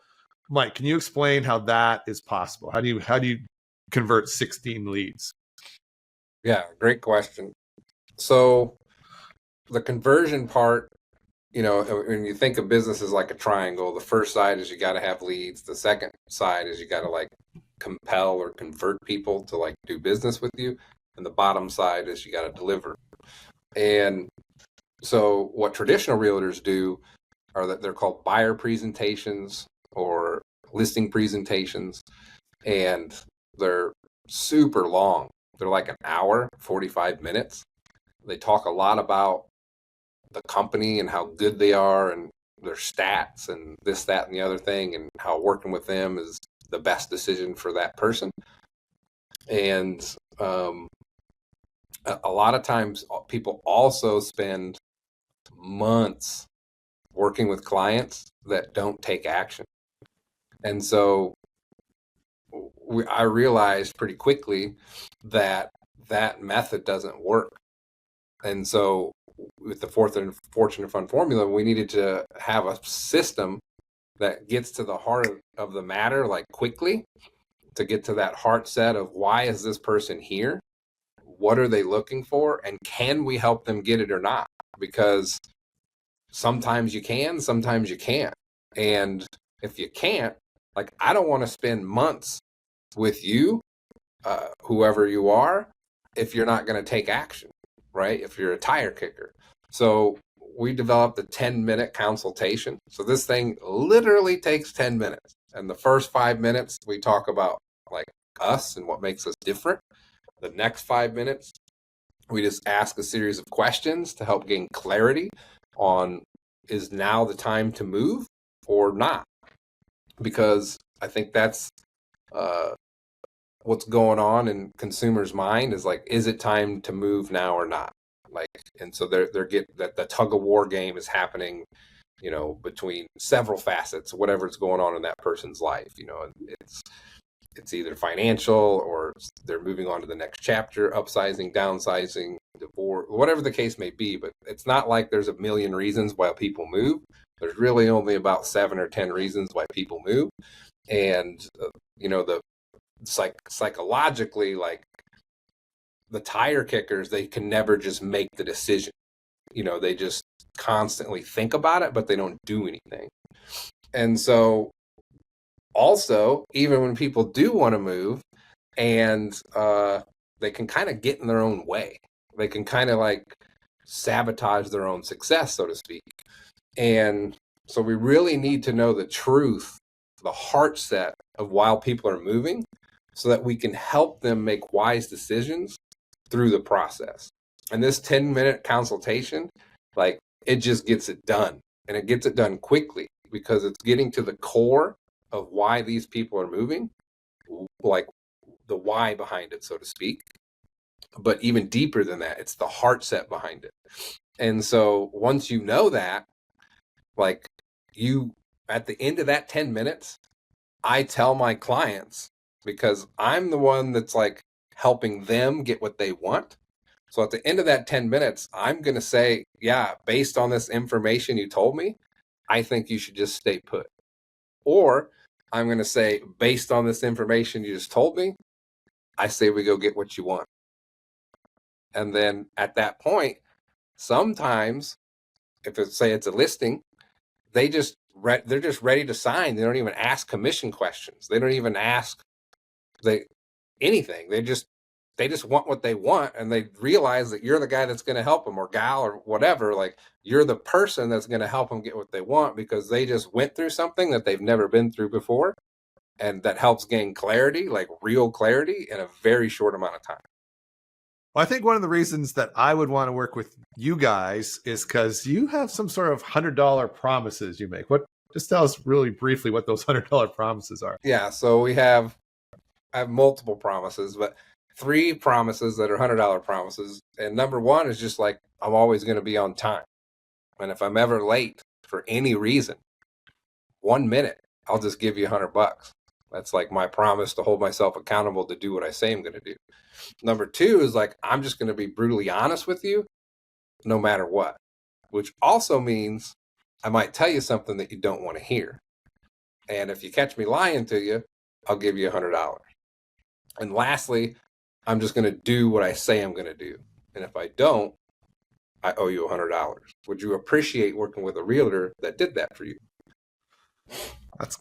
Speaker 1: Mike, can you explain how that is possible? How do you convert 16 leads?
Speaker 2: Yeah, great question. So the conversion part, when you think of business as like a triangle, the first side is you got to have leads. The second side is you got to compel or convert people to do business with you. And the bottom side is you got to deliver. And so what traditional realtors do are that they're called buyer presentations or listing presentations, and they're super long. They're like an hour, 45 minutes. They talk a lot about the company and how good they are and their stats and this, that, and the other thing, and how working with them is the best decision for that person. And a lot of times people also spend months working with clients that don't take action. And so I realized pretty quickly that method doesn't work. And so with the Fortune Fund formula, we needed to have a system that gets to the heart of the matter quickly, to get to that Heartset of why is this person here? What are they looking for? And can we help them get it or not? Because sometimes you can, sometimes you can't. And if you can't, I don't want to spend months with you, whoever you are, if you're not going to take action, right? If you're a tire kicker. So we developed a 10-minute consultation. So this thing literally takes 10 minutes. And the first 5 minutes, we talk about us and what makes us different. The next 5 minutes, we just ask a series of questions to help gain clarity on, is now the time to move or not? Because I think that's what's going on in consumers' mind is it time to move now or not? And so they're getting that the tug of war game is happening, between several facets, whatever's going on in that person's life. It's either financial, or they're moving on to the next chapter, upsizing, downsizing, divorce, whatever the case may be. But it's not like there's a million reasons why people move. There's really only about 7 or 10 reasons why people move. And, the psychologically, the tire kickers, they can never just make the decision. They just constantly think about it, but they don't do anything. And so also, even when people do want to move, and they can kind of get in their own way, they can kind of sabotage their own success, so to speak. And so we really need to know the truth the Heartset of while people are moving so that we can help them make wise decisions through the process. And this 10-minute consultation, like, it just gets it done, and it gets it done quickly because it's getting to the core of why these people are moving, like the why behind it, so to speak. But even deeper than that, it's the Heartset behind it. And so once you know that, like, you, at the end of that 10 minutes, I tell my clients, because I'm the one that's like helping them get what they want. So at the end of that 10 minutes, I'm going to say, yeah, based on this information you told me, I think you should just stay put. Or I'm going to say, based on this information you just told me, I say we go get what you want. And then at that point, sometimes if it's, say it's a listing, they're just ready to sign. They don't even ask commission questions. They don't even ask anything. They just want what they want, and they realize that you're the guy that's going to help them, or gal, or whatever. Like, you're the person that's going to help them get what they want because they just went through something that they've never been through before, and that helps gain clarity, like real clarity, in a very short amount of time.
Speaker 1: Well, I think one of the reasons that I would want to work with you guys is because you have some sort of $100 promises you make. Just tell us really briefly what those $100 promises are.
Speaker 2: Yeah, so I have multiple promises, but 3 promises that are $100 promises. And number 1 is just like, I'm always going to be on time. And if I'm ever late for any reason, 1 minute, I'll just give you $100. That's like my promise to hold myself accountable to do what I say I'm going to do. Number 2 is like, I'm just going to be brutally honest with you no matter what, which also means I might tell you something that you don't want to hear. And if you catch me lying to you, I'll give you $100. And lastly, I'm just going to do what I say I'm going to do. And if I don't, I owe you $100. Would you appreciate working with a realtor that did that for you?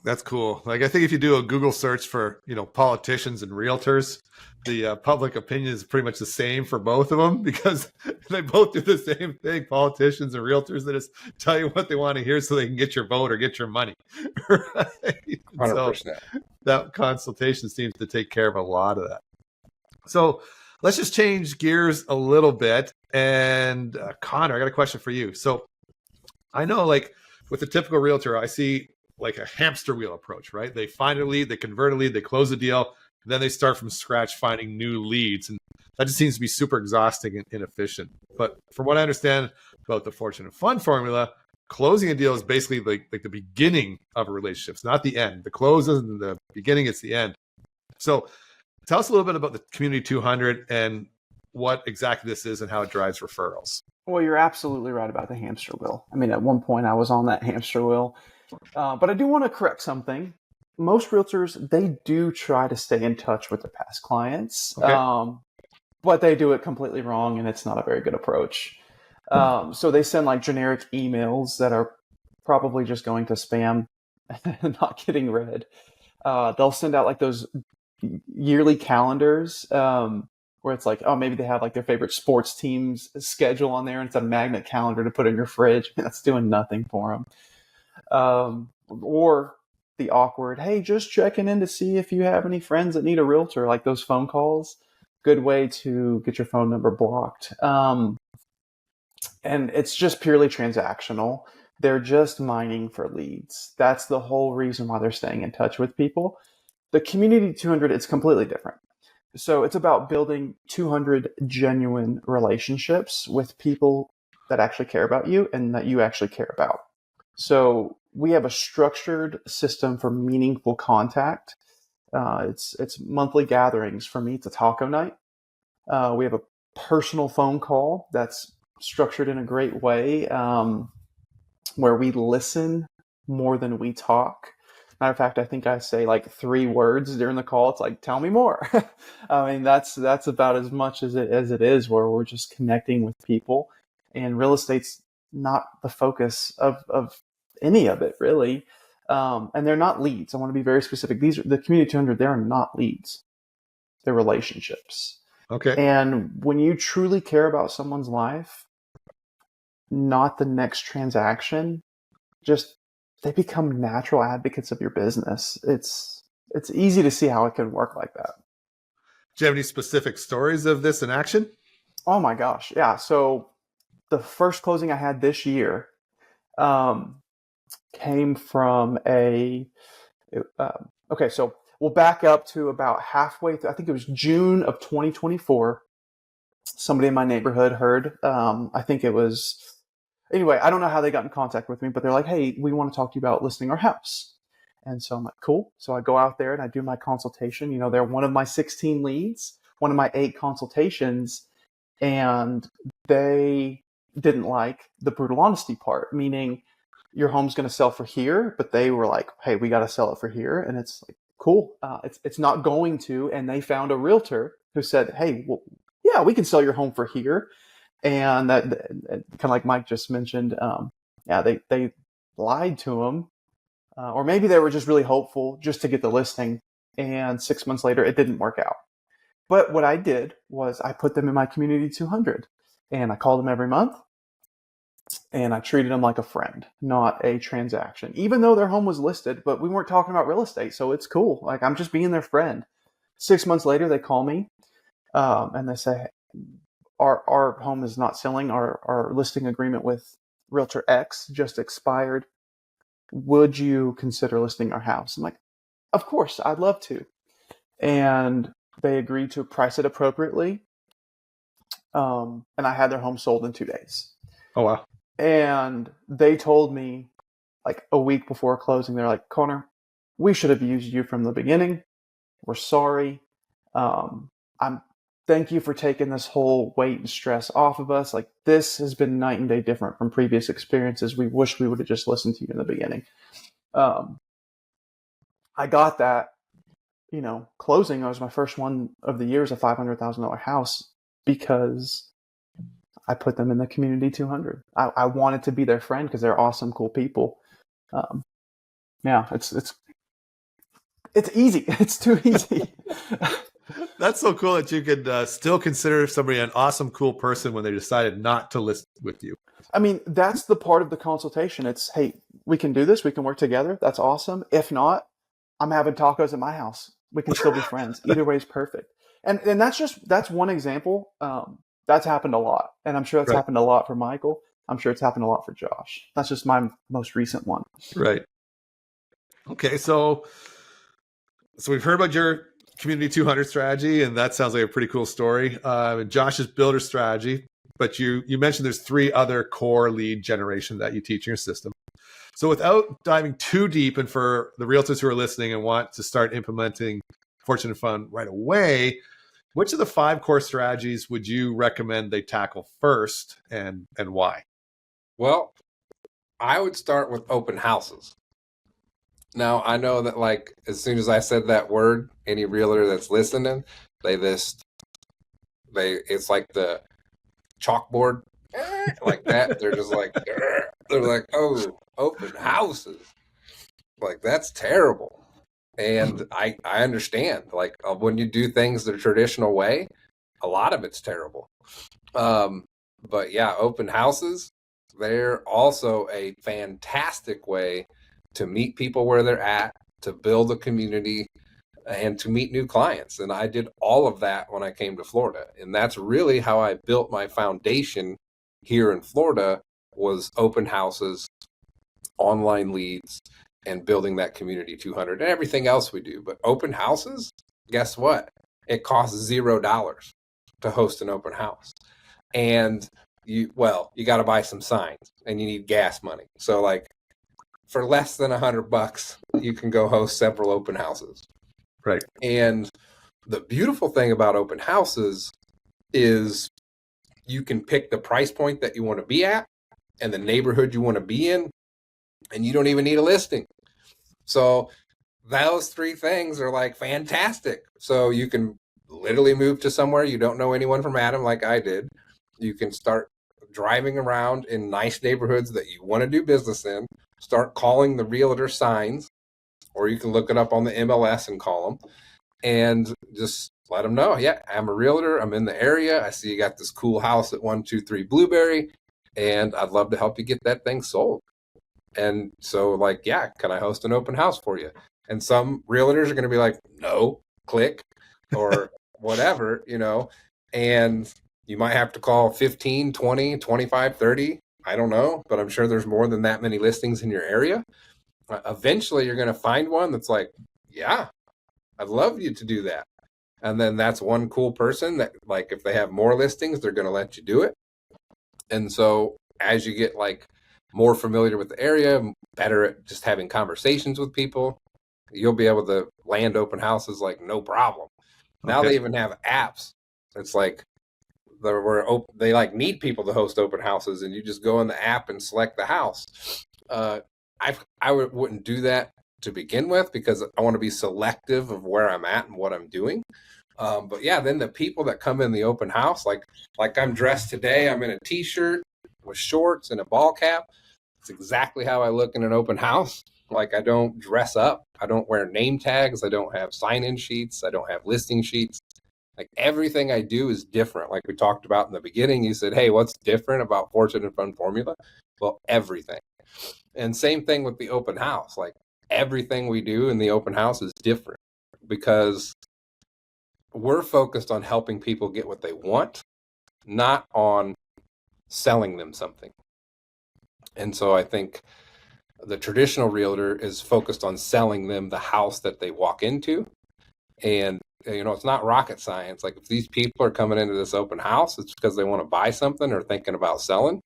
Speaker 1: That's cool. Like, I think if you do a Google search for, politicians and realtors, the public opinion is pretty much the same for both of them because they both do the same thing. Politicians and realtors, they just tell you what they want to hear so they can get your vote or get your money. Right?
Speaker 2: 100%.
Speaker 1: So that consultation seems to take care of a lot of that. So let's just change gears a little bit. And Connor, I got a question for you. So I know, like, with a typical realtor, I see like a hamster wheel approach, right? They find a lead, they convert a lead, they close a deal, and then they start from scratch finding new leads. And that just seems to be super exhausting and inefficient. But from what I understand about the Fortune and Fund formula, closing a deal is basically like the beginning of a relationship. It's not the end. The close isn't the beginning, it's the end. So tell us a little bit about the Community 200 and what exactly this is and how it drives referrals.
Speaker 4: Well, you're absolutely right about the hamster wheel. I mean, at one point I was on that hamster wheel. But I do want to correct something. Most realtors, they do try to stay in touch with their past clients,
Speaker 1: Okay.
Speaker 4: but they do it completely wrong, and it's not a very good approach. So they send like generic emails that are probably just going to spam and not getting read. They'll send out like those yearly calendars where it's like, oh, maybe they have like their favorite sports team's schedule on there, and it's a magnet calendar to put in your fridge. That's doing nothing for them. Or the awkward, hey, just checking in to see if you have any friends that need a realtor, like those phone calls. Good way to get your phone number blocked. And it's just purely transactional. They're just mining for leads. That's the whole reason why they're staying in touch with people. The Community 200, it's completely different. So it's about building 200 genuine relationships with people that actually care about you and that you actually care about. So we have a structured system for meaningful contact. It's monthly gatherings. For me, it's a taco night. We have a personal phone call that's structured in a great way where we listen more than we talk. Matter of fact, I think I say like 3 words during the call. It's like, tell me more. I mean, that's about as much as it is, where we're just connecting with people. And real estate's not the focus of any of it, really. And they're not leads. I want to be very specific. These are the Community 200. They're not leads. They're relationships.
Speaker 1: Okay.
Speaker 4: And when you truly care about someone's life, not the next transaction, just they become natural advocates of your business. It's easy to see how it can work like that.
Speaker 1: Do you have any specific stories of this in action?
Speaker 4: Oh my gosh. Yeah. So the first closing I had this year came from okay, so we'll back up to about halfway through. I think it was June of 2024. Somebody in my neighborhood heard, I think it was, anyway, I don't know how they got in contact with me, but they're like, hey, we want to talk to you about listing our house. And so I'm like, cool. So I go out there and I do my consultation. You know, they're one of my 16 leads, one of my 8 consultations, and they didn't like the brutal honesty part, meaning your home's going to sell for here, but they were like, hey, we got to sell it for here. And it's like, cool. It's not going to. And they found a realtor who said, hey, well, yeah, we can sell your home for here. And that kind of like Mike just mentioned, they lied to him. Or maybe they were just really hopeful just to get the listing. And 6 months later, it didn't work out. But what I did was I put them in my community 200 and I called them every month and I treated them like a friend, not a transaction, even though their home was listed, but we weren't talking about real estate. So it's cool. Like I'm just being their friend. 6 months later, they call me and they say, our home is not selling. Our listing agreement with Realtor X just expired. Would you consider listing our house? I'm like, of course, I'd love to. And they agreed to price it appropriately. And I had their home sold in 2 days.
Speaker 1: Oh, wow.
Speaker 4: And they told me like a week before closing, they're like, Connor, we should have used you from the beginning. We're sorry. Thank you for taking this whole weight and stress off of us. Like this has been night and day different from previous experiences. We wish we would have just listened to you in the beginning. I got that, closing. It was my first one of the year, as a $500,000 house because I put them in the community 200. I wanted to be their friend because they're awesome, cool people. It's easy. It's too easy.
Speaker 1: That's so cool that you could still consider somebody an awesome, cool person when they decided not to list with you.
Speaker 4: I mean, that's the part of the consultation. It's, hey, we can do this. We can work together. That's awesome. If not, I'm having tacos at my house. We can still be friends. Either way is perfect. And that's one example. That's happened a lot. And I'm sure that's happened a lot for Michael. I'm sure it's happened a lot for Josh. That's just my most recent one.
Speaker 1: Right. Okay. So we've heard about your community 200 strategy, and that sounds like a pretty cool story. Josh's builder strategy, but you mentioned there's 3 other core lead generation that you teach in your system. So without diving too deep, and for the realtors who are listening and want to start implementing Fortune Fund right away, which of the 5 core strategies would you recommend they tackle first, and why?
Speaker 2: Well, I would start with open houses. Now, I know that like as soon as I said that word, any realtor that's listening, it's like the chalkboard like that. They're just like, they're like, oh, open houses. Like that's terrible. And I understand, like when you do things the traditional way, a lot of it's terrible. But yeah, open houses, they're also a fantastic way to meet people where they're at, to build a community, and to meet new clients. And I did all of that when I came to Florida. And that's really how I built my foundation here in Florida, was open houses, online leads, and building that community 200 and everything else we do. But open houses, guess what? It costs $0 to host an open house. And you got to buy some signs and you need gas money. So like for less than $100, you can go host several open houses.
Speaker 1: Right.
Speaker 2: And the beautiful thing about open houses is you can pick the price point that you want to be at and the neighborhood you want to be in, and you don't even need a listing. So those 3 things are like fantastic. So you can literally move to somewhere you don't know anyone from Adam, like I did. You can start driving around in nice neighborhoods that you want to do business in, start calling the realtor signs, or you can look it up on the MLS and call them and just let them know, yeah, I'm a realtor. I'm in the area. I see you got this cool house at 123 Blueberry, and I'd love to help you get that thing sold. And so like, yeah, can I host an open house for you? And some realtors are going to be like, no, click, or whatever, and you might have to call 15, 20, 25, 30. I don't know, but I'm sure there's more than that many listings in your area. Eventually you're going to find one that's like, yeah, I'd love you to do that. And then that's one cool person that, like, if they have more listings, they're going to let you do it. And so as you get like more familiar with the area, better at just having conversations with people, you'll be able to land open houses like no problem. Now they even have apps. It's like they like need people to host open houses, and you just go in the app and select the house. I wouldn't do that to begin with because I want to be selective of where I'm at and what I'm doing. But yeah, then the people that come in the open house, like I'm dressed today, I'm in a t-shirt with shorts and a ball cap. It's exactly how I look in an open house. Like, I don't dress up. I don't wear name tags. I don't have sign-in sheets. I don't have listing sheets. Like, everything I do is different. Like we talked about in the beginning, you said, hey, what's different about Fortune and Fun Formula? Well, everything. And same thing with the open house. Like, everything we do in the open house is different because we're focused on helping people get what they want, not on selling them something. And so I think the traditional realtor is focused on selling them the house that they walk into. And, it's not rocket science. Like, if these people are coming into this open house, it's because they want to buy something or thinking about selling.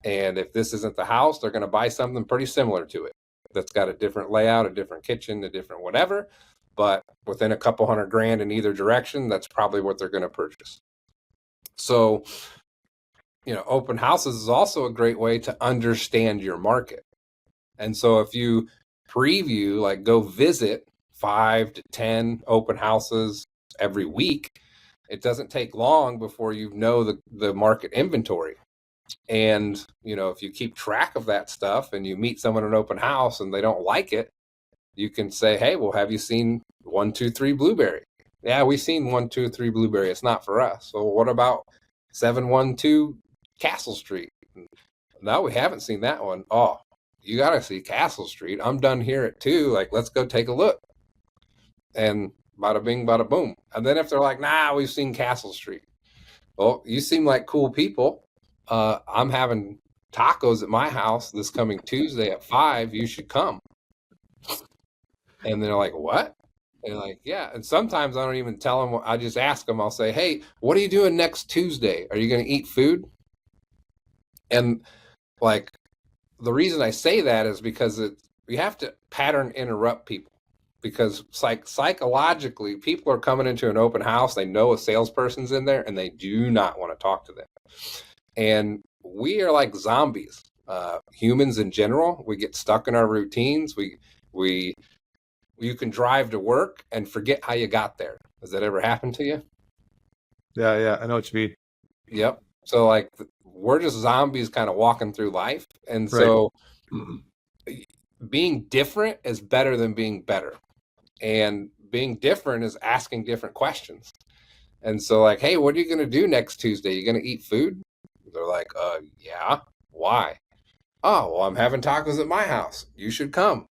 Speaker 2: And if this isn't the house, they're going to buy something pretty similar to it that's got a different layout, a different kitchen, a different whatever. But within a couple $100,000 in either direction, that's probably what they're going to purchase. So, open houses is also a great way to understand your market. And so if you preview, like, go visit 5 to 10 open houses every week, it doesn't take long before you know the market inventory. And, if you keep track of that stuff and you meet someone in an open house and they don't like it, you can say, hey, well, have you seen 123 Blueberry? Yeah, we've seen 123 Blueberry. It's not for us. So what about 712 Castle Street? No, we haven't seen that one. Oh, you got to see Castle Street. I'm done here at 2. Like, let's go take a look. And bada bing, bada boom. And then if they're like, nah, we've seen Castle Street. Well, you seem like cool people. I'm having tacos at my house this coming Tuesday at 5. You should come. And they're like, what? And like, yeah. And sometimes I don't even tell them. I just ask them. I'll say, hey, what are you doing next Tuesday? Are you going to eat food? And like, the reason I say that is because you have to pattern interrupt people, because psychologically, people are coming into an open house. They know a salesperson's in there and they do not want to talk to them. And we are like zombies. Humans in general, we get stuck in our routines. You can drive to work and forget how you got there. Has that ever happened to you?
Speaker 1: Yeah, I know what you mean.
Speaker 2: Yep. So like, we're just zombies kind of walking through life. And so being different is better than being better. And being different is asking different questions. And so like, hey, what are you going to do next Tuesday? You going to eat food? They're like, yeah. Why? Oh, well, I'm having tacos at my house. You should come.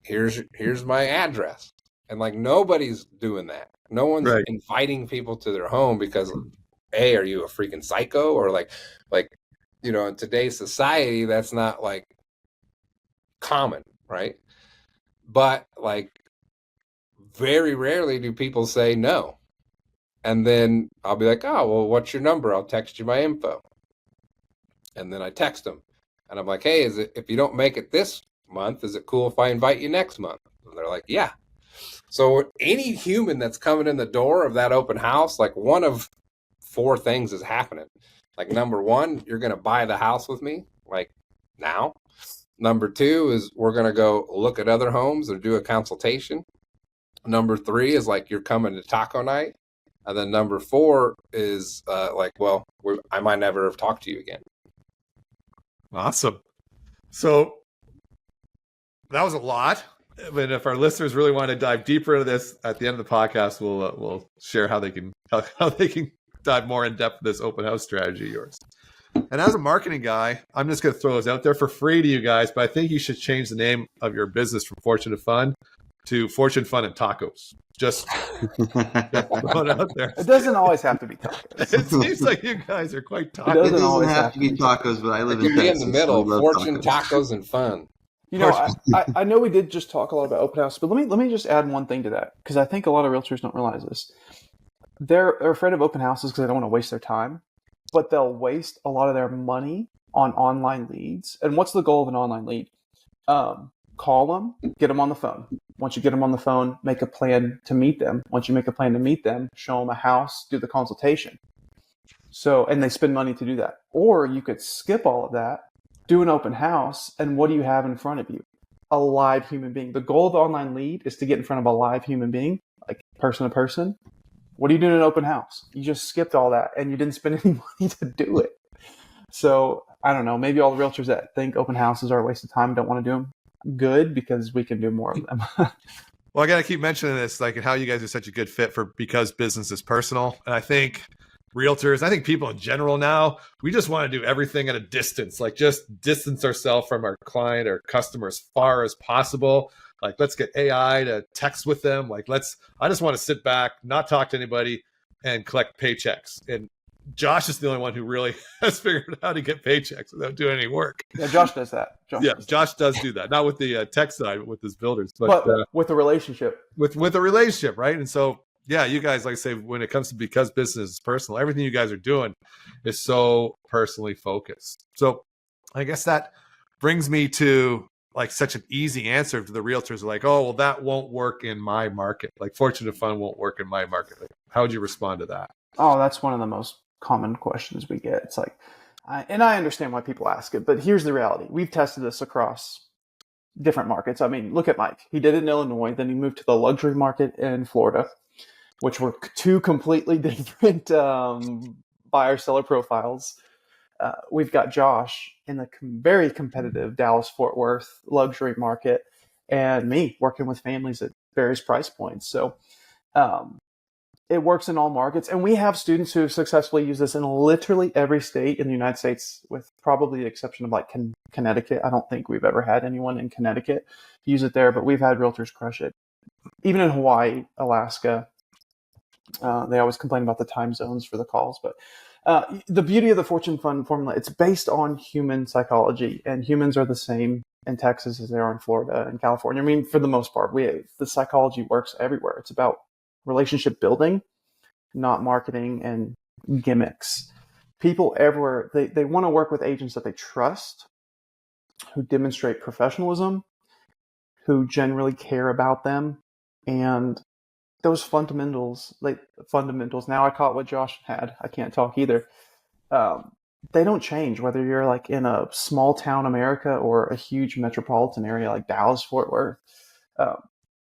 Speaker 2: Here's my address. And like, nobody's doing that. No one's inviting people to their home because, hey, are you a freaking psycho? Or like, in today's society, that's not like common, right? But like, very rarely do people say no. And then I'll be like, oh, well, what's your number? I'll text you my info. And then I text them. And I'm like, hey, if you don't make it this month, is it cool if I invite you next month? And they're like, yeah. So any human that's coming in the door of that open house, like, one of 4 things is happening. Like, number 1, you're going to buy the house with me, like, now. Number 2 is we're going to go look at other homes or do a consultation. Number 3 is like, you're coming to taco night. And then number 4 is like, well, I might never have talked to you again.
Speaker 1: Awesome. So that was a lot. But if our listeners really want to dive deeper into this, at the end of the podcast, we'll share how they can dive more in depth in this open house strategy of yours. And as a marketing guy, I'm just going to throw those out there for free to you guys, but I think you should change the name of your business from Fortune to Fun to Fortune Fun and Tacos. Just throw it out there.
Speaker 4: It doesn't always have to be tacos.
Speaker 1: It seems like you guys are quite
Speaker 4: It
Speaker 1: tacos.
Speaker 3: It
Speaker 4: doesn't
Speaker 3: doesn't
Speaker 4: always
Speaker 3: have to be tacos, but I
Speaker 2: It
Speaker 3: live
Speaker 2: could
Speaker 3: in
Speaker 2: be in
Speaker 3: Texas.
Speaker 2: the middle,
Speaker 3: so I love
Speaker 2: fortune,
Speaker 3: tacos.
Speaker 2: tacos, and fun.
Speaker 4: You know, I know we did just talk a lot about open house, but let me just add one thing to that, because I think a lot of realtors don't realize this. They're afraid of open houses because they don't want to waste their time, but they'll waste a lot of their money on online leads. And what's the goal of an online lead? Call them, get them on the phone. Once you get them on the phone, make a plan to meet them. Once you make a plan to meet them, show them a house, do the consultation. So, and they spend money to do that. Or you could skip all of that, do an open house, and what do you have in front of you? A live human being. The goal of the online lead is to get in front of a live human being, like person to person. What do you do in an open house? You just skipped all that and you didn't spend any money to do it. So I don't know, maybe all the realtors that think open houses are a waste of time don't want to do them. Good, because we can do more of them.
Speaker 1: Well, I got to keep mentioning this, like how you guys are such a good fit for because business is personal. And I think realtors, I think people in general now, we just want to do everything at a distance, like just distance ourselves from our client or customer as far as possible. Like, let's get AI to text with them. Like, I just want to sit back, not talk to anybody and collect paychecks. And Josh is the only one who really has figured out how to get paychecks without doing any work.
Speaker 4: Yeah, Josh does that.
Speaker 1: Josh does do that. Not with the tech side, but with his builders. But
Speaker 4: with a relationship.
Speaker 1: With a relationship, right? And so, yeah, you guys, like I say, when it comes to because business is personal, everything you guys are doing is so personally focused. So I guess that brings me to like such an easy answer to the realtors like, oh, well, that won't work in my market. Like Fortune to Fun won't work in my market. Like, how would you respond to that?
Speaker 4: Oh, that's one of the most common questions we get. It's like, and I understand why people ask it, but here's the reality. We've tested this across different markets. I mean, look at Mike. He did it in Illinois, then he moved to the luxury market in Florida, which were two completely different buyer-seller profiles. We've got Josh in the very competitive Dallas-Fort Worth luxury market, and me working with families at various price points. So it works in all markets. And we have students who have successfully used this in literally every state in the United States, with probably the exception of like Connecticut. I don't think we've ever had anyone in Connecticut use it there, but we've had realtors crush it. Even in Hawaii, Alaska, they always complain about the time zones for the calls, but the beauty of the Fortune Fund formula, it's based on human psychology, and humans are the same in Texas as they are in Florida and California. I mean, for the most part, the psychology works everywhere. It's about relationship building, not marketing and gimmicks. People everywhere, they want to work with agents that they trust, who demonstrate professionalism, who generally care about them, and those fundamentals. Now I caught what Josh had. I can't talk either. They don't change whether you're like in a small town America or a huge metropolitan area like Dallas, Fort Worth.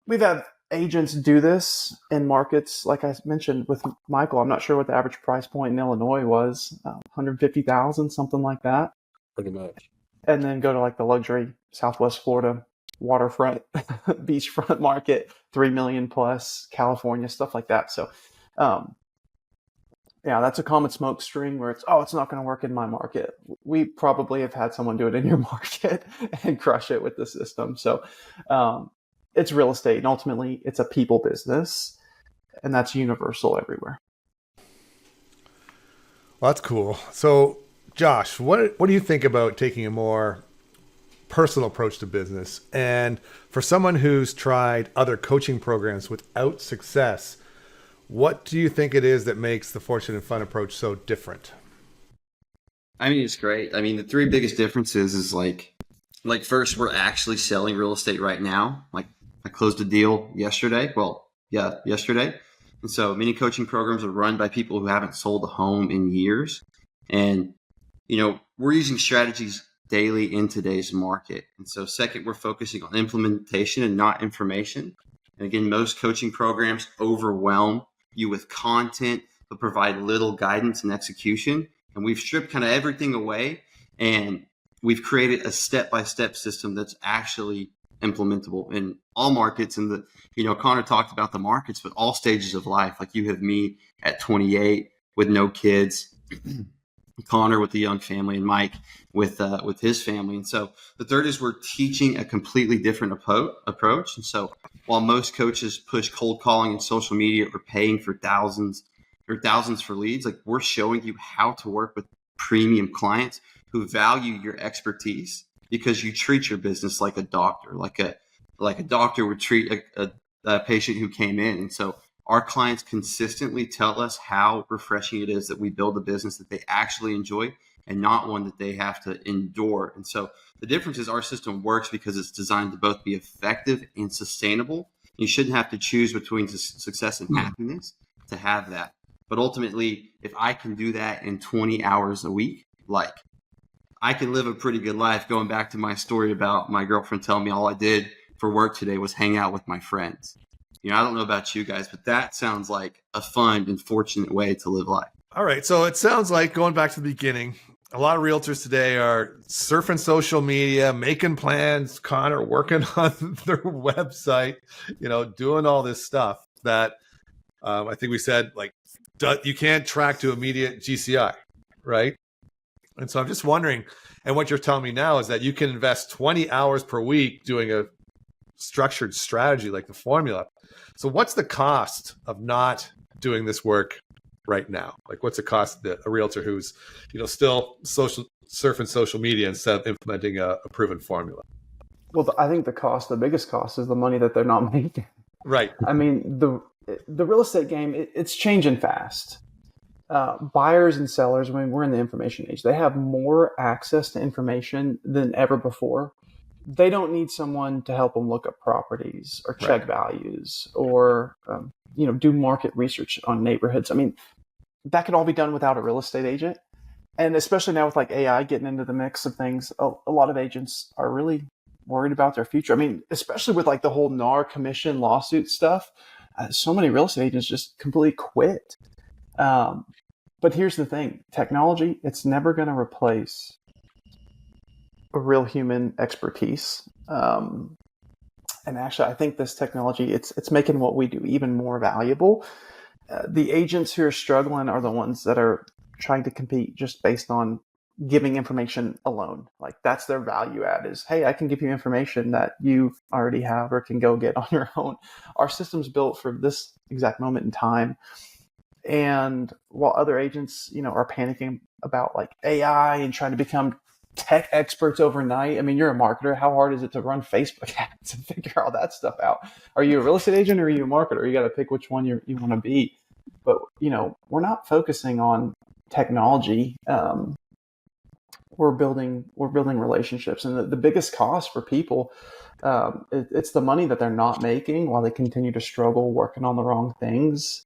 Speaker 4: We've had agents do this in markets, like I mentioned with Michael. I'm not sure what the average price point in Illinois was, 150,000, something like that.
Speaker 2: Pretty much.
Speaker 4: And then go to like the luxury Southwest Florida waterfront, beachfront market, 3 million plus, California, stuff like that. So, yeah, that's a common smoke string where it's not going to work in my market. We probably have had someone do it in your market and crush it with the system. So, it's real estate, and ultimately it's a people business, and that's universal everywhere.
Speaker 1: Well, that's cool. So, Josh, what do you think about taking a more personal approach to business? And for someone who's tried other coaching programs without success, what do you think it is that makes the Fortune and Fun approach so different?
Speaker 3: I mean, it's great. I mean, the three biggest differences is like first, we're actually selling real estate right now. Like, I closed a deal yesterday. Yesterday. And so many coaching programs are run by people who haven't sold a home in years. And, we're using strategies daily in today's market. And so second, we're focusing on implementation and not information. And again, most coaching programs overwhelm you with content, but provide little guidance and execution. And we've stripped kind of everything away, and we've created a step-by-step system that's actually implementable in all markets. And Connor talked about the markets, but all stages of life. Like, you have me at 28 with no kids, Connor with the young family, and Mike with his family. And so the third is we're teaching a completely different approach. And so while most coaches push cold calling and social media or paying for thousands for leads, like we're showing you how to work with premium clients who value your expertise, because you treat your business like a doctor, like a doctor would treat a patient who came in. And so our clients consistently tell us how refreshing it is that we build a business that they actually enjoy and not one that they have to endure. And so the difference is our system works because it's designed to both be effective and sustainable. You shouldn't have to choose between success and happiness to have that. But ultimately, if I can do that in 20 hours a week, like I can live a pretty good life. Going back to my story about my girlfriend telling me all I did for work today was hang out with my friends. I don't know about you guys, but that sounds like a fun and fortunate way to live life.
Speaker 1: All right. So it sounds like, going back to the beginning, a lot of realtors today are surfing social media, making plans, Connor working on their website, doing all this stuff that I think we said, like, you can't track to immediate GCI, right? And so I'm just wondering, and what you're telling me now is that you can invest 20 hours per week doing a structured strategy like the formula. So what's the cost of not doing this work right now? Like, what's the cost of a realtor who's, still surfing social media instead of implementing a proven formula?
Speaker 4: Well, I think the biggest cost is the money that they're not making.
Speaker 1: Right.
Speaker 4: I mean, the real estate game, it's changing fast. Buyers and sellers, we're in the information age, they have more access to information than ever before. They don't need someone to help them look up properties or check values or, do market research on neighborhoods. I mean, that could all be done without a real estate agent. And especially now with like AI getting into the mix of things, a lot of agents are really worried about their future. I mean, especially with like the whole NAR commission lawsuit stuff, so many real estate agents just completely quit. But here's the thing, technology, it's never going to replace a real human expertise. And actually, I think this technology, it's making what we do even more valuable. The agents who are struggling are the ones that are trying to compete just based on giving information alone. Like, that's their value add is, hey, I can give you information that you already have or can go get on your own. Our system's built for this exact moment in time. And while other agents, are panicking about like AI and trying to become tech experts overnight. I mean, you're a marketer. How hard is it to run Facebook ads and figure all that stuff out? Are you a real estate agent or are you a marketer? You got to pick which one you want to be. But, we're not focusing on technology. We're building relationships. And the biggest cost for people, it's the money that they're not making while they continue to struggle working on the wrong things.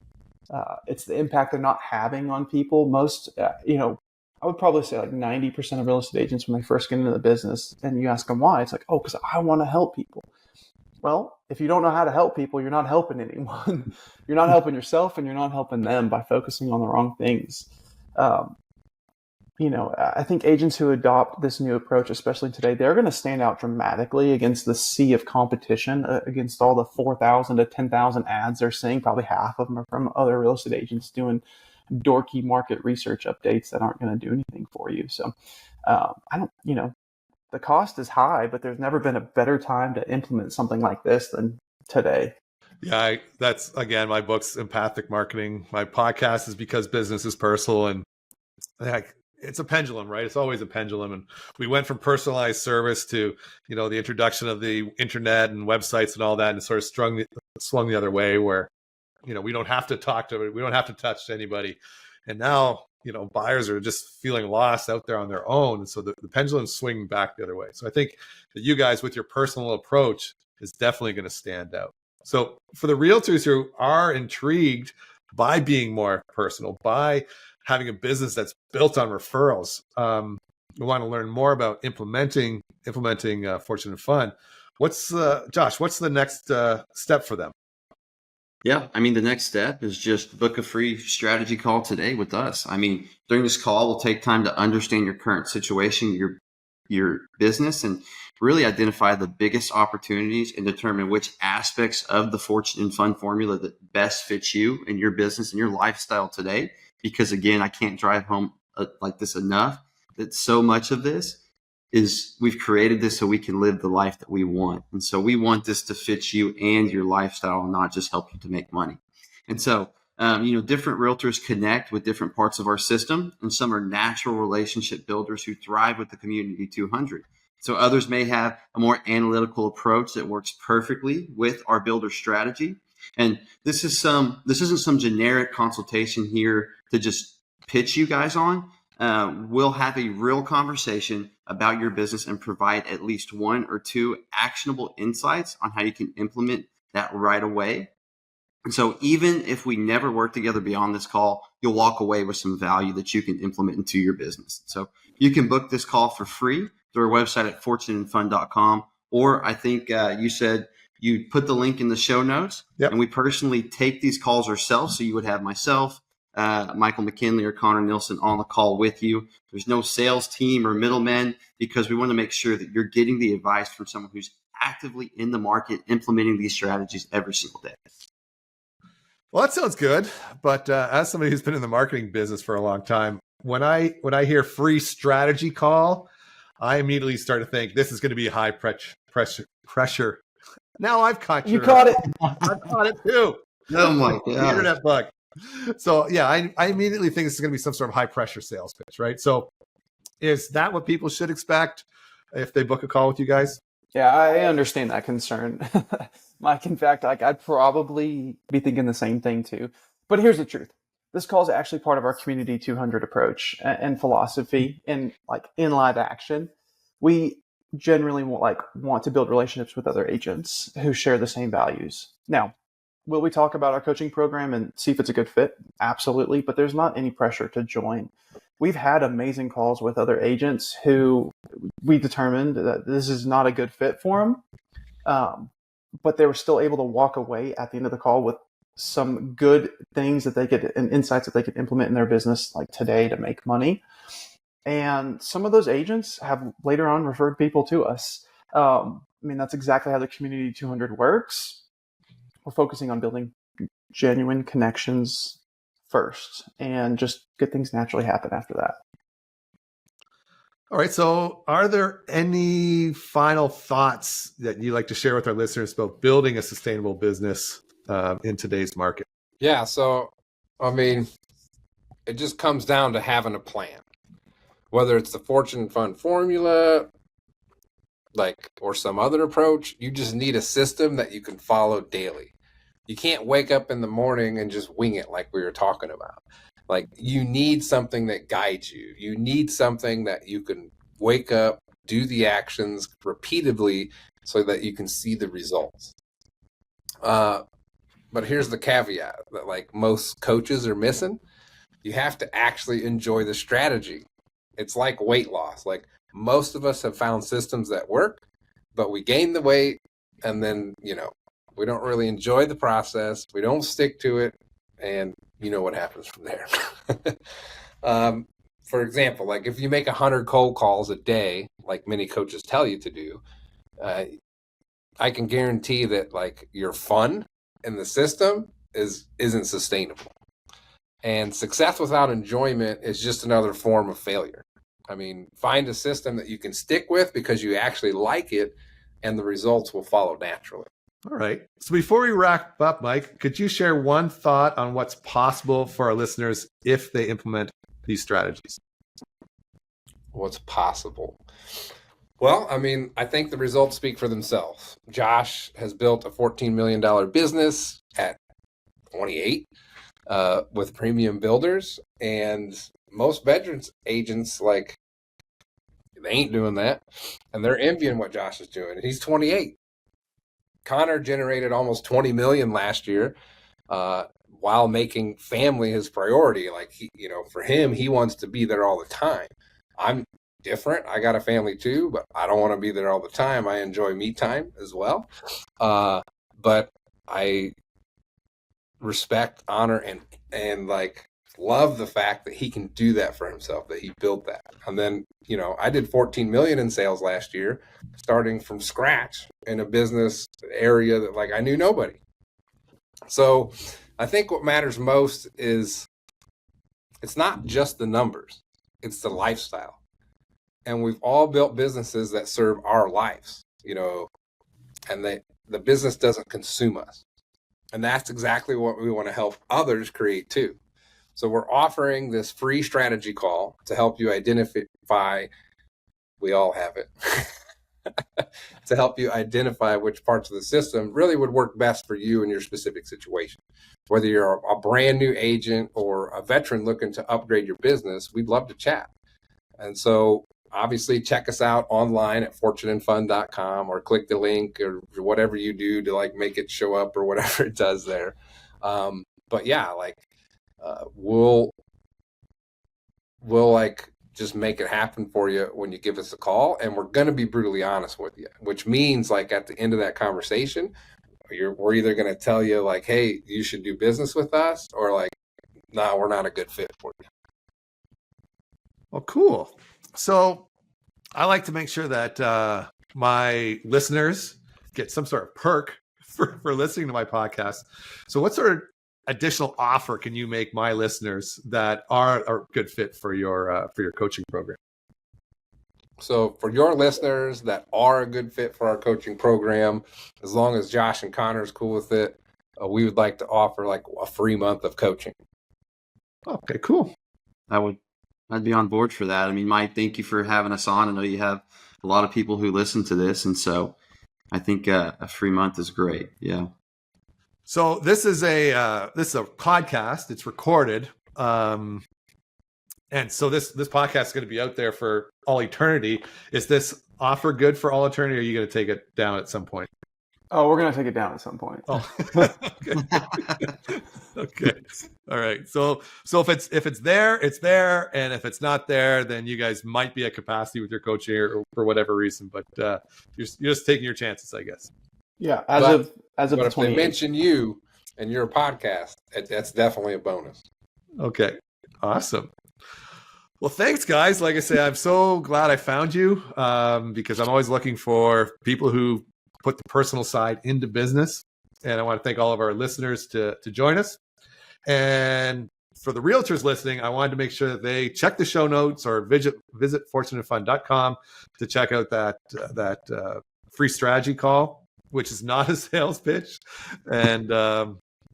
Speaker 4: It's the impact they're not having on people. Most, I would probably say like 90% of real estate agents, when they first get into the business and you ask them why, it's like, oh, because I want to help people. Well, if you don't know how to help people, you're not helping anyone. You're not helping yourself and you're not helping them by focusing on the wrong things. I think agents who adopt this new approach, especially today, they're going to stand out dramatically against the sea of competition, against all the 4,000 to 10,000 ads they're seeing. Probably half of them are from other real estate agents doing dorky market research updates that aren't going to do anything for you. So the cost is high, but there's never been a better time to implement something like this than today.
Speaker 1: Yeah, that's, again, my book's Empathic Marketing. My podcast is Because Business is Personal. And it's a pendulum, right? It's always a pendulum. And we went from personalized service to, the introduction of the internet and websites and all that, and it sort of swung the other way where, we don't have to talk to, we don't have to touch anybody. And now, buyers are just feeling lost out there on their own. And so the pendulum's swinging back the other way. So I think that you guys, with your personal approach, is definitely going to stand out. So for the realtors who are intrigued by being more personal, by having a business that's built on referrals, we want to learn more about implementing Fortune and Fun. Josh, what's the next step for them?
Speaker 3: Yeah, the next step is just book a free strategy call today with us. During this call, we'll take time to understand your current situation, your business, and really identify the biggest opportunities and determine which aspects of the Fortune and Fun formula that best fits you and your business and your lifestyle today. Because again, I can't drive home like this enough that so much of this is we've created this so we can live the life that we want. And so we want this to fit you and your lifestyle, not just help you to make money. And so, different realtors connect with different parts of our system, and some are natural relationship builders who thrive with the Community 200. So others may have a more analytical approach that works perfectly with our builder strategy. And this isn't some generic consultation here to just pitch you guys on. We'll have a real conversation about your business and provide at least 1 or 2 actionable insights on how you can implement that right away. And so even if we never work together beyond this call, you'll walk away with some value that you can implement into your business. So you can book this call for free through our website at fortuneandfun.com. Or I think you said you put the link in the show notes.
Speaker 1: Yep.
Speaker 3: And we personally take these calls ourselves. So you would have myself, Michael McKinley or Connor Nielsen on the call with you. There's no sales team or middlemen, because we want to make sure that you're getting the advice from someone who's actively in the market, implementing these strategies every single day.
Speaker 1: Well, that sounds good. But as somebody who's been in the marketing business for a long time, when I hear free strategy call, I immediately start to think this is going to be high pressure. Now I've caught
Speaker 4: You caught it.
Speaker 1: I've caught it too.
Speaker 3: Oh my God.
Speaker 1: The internet bug. So yeah, I immediately think this is going to be some sort of high pressure sales pitch, right? So is that what people should expect if they book a call with you guys?
Speaker 4: Yeah, I understand that concern. Mike, in fact, I'd probably be thinking the same thing too. But here's the truth. This call is actually part of our Community 200 approach and philosophy in live action. We generally want to build relationships with other agents who share the same values. Now, will we talk about our coaching program and see if it's a good fit? Absolutely, but there's not any pressure to join. We've had amazing calls with other agents who we determined that this is not a good fit for them, but they were still able to walk away at the end of the call with some good things that they could, and insights that they could implement in their business like today to make money. And some of those agents have later on referred people to us. That's exactly how the Community 200 works. We're focusing on building genuine connections first, and just good things naturally happen after that.
Speaker 1: All right. So are there any final thoughts that you'd like to share with our listeners about building a sustainable business in today's market?
Speaker 2: Yeah. So, it just comes down to having a plan, whether it's the Fortune Fund formula, or some other approach. You just need a system that you can follow daily. You can't wake up in the morning and just wing it like we were talking about. You need something that guides you. You need something that you can wake up, do the actions repeatedly so that you can see the results. But here's the caveat that most coaches are missing. You have to actually enjoy the strategy. It's like weight loss. Most of us have found systems that work, but we gain the weight and then, we don't really enjoy the process. We don't stick to it. And you know what happens from there. For example, if you make 100 cold calls a day, like many coaches tell you to do, I can guarantee that your fun in the system isn't sustainable. And success without enjoyment is just another form of failure. Find a system that you can stick with because you actually like it, and the results will follow naturally.
Speaker 1: All right. So before we wrap up, Mike, could you share one thought on what's possible for our listeners if they implement these strategies?
Speaker 2: What's possible? Well, I think the results speak for themselves. Josh has built a $14 million business at 28 with premium builders, and most veterans agents, they ain't doing that, and they're envying what Josh is doing. He's 28. Connor generated almost 20 million last year while making family his priority. For him, he wants to be there all the time. I'm different. I got a family too, but I don't want to be there all the time. I enjoy me time as well. But I respect, honor, and love the fact that he can do that for himself, that he built that. And then, I did 14 million in sales last year, starting from scratch in a business area that I knew nobody. So I think what matters most is it's not just the numbers. It's the lifestyle. And we've all built businesses that serve our lives, and the business doesn't consume us. And that's exactly what we want to help others create too. So we're offering this free strategy call to help you identify, we all have it, to help you identify which parts of the system really would work best for you in your specific situation. Whether you're a brand new agent or a veteran looking to upgrade your business, we'd love to chat. And so obviously check us out online at fortuneandfun.com or click the link or whatever you do to like make it show up or whatever it does there. But yeah, we'll like just make it happen for you when you give us a call, and we're going to be brutally honest with you, which means like at the end of that conversation, we're either going to tell you like, hey, you should do business with us, or like, no, we're not a good fit for you.
Speaker 1: Well, cool. So I like to make sure that my listeners get some sort of perk for listening to my podcast. So what sort of additional offer can you make my listeners that are a good fit for your coaching program?
Speaker 2: So for your listeners that are a good fit for our coaching program, as long as Josh and Connor is cool with it, we would like to offer like a free month of coaching.
Speaker 1: Okay, cool.
Speaker 3: I'd be on board for that. I mean, Mike, thank you for having us on. I know you have a lot of people who listen to this, and so I think a free month is great. Yeah.
Speaker 1: So this is a podcast. It's recorded, and so this podcast is going to be out there for all eternity. Is this offer good for all eternity, or are you going to take it down at some point?
Speaker 4: Oh, we're going to take it down at some point.
Speaker 1: Oh, okay. Okay. All right. So if it's there, it's there, and if it's not there, then you guys might be at capacity with your coaching or for whatever reason. But you're just taking your chances, I guess.
Speaker 4: Yeah. As of
Speaker 2: if they mention you and your podcast, that's definitely a bonus.
Speaker 1: Okay. Awesome. Well, thanks, guys. Like I say, I'm so glad I found you because I'm always looking for people who put the personal side into business. And I want to thank all of our listeners to join us. And for the realtors listening, I wanted to make sure that they check the show notes or visit fortuneandfun.com to check out that free strategy call, which is not a sales pitch. And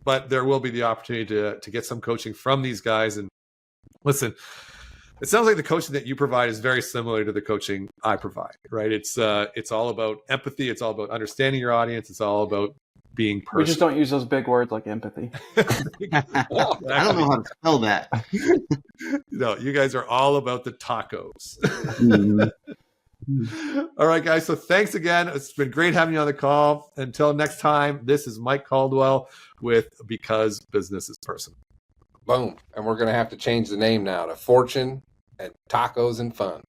Speaker 1: but there will be the opportunity to get some coaching from these guys. And listen, it sounds like the coaching that you provide is very similar to the coaching I provide, right? It's all about empathy. It's all about understanding your audience. It's all about being personal.
Speaker 4: We just don't use those big words like empathy.
Speaker 3: I don't know how to spell that.
Speaker 1: No, you guys are all about the tacos.
Speaker 3: Mm-hmm.
Speaker 1: All right, guys. So thanks again. It's been great having you on the call. Until next time, this is Mike Caldwell with Because Business is Personal.
Speaker 2: Boom. And we're going to have to change the name now to Fortune and Tacos and Fun.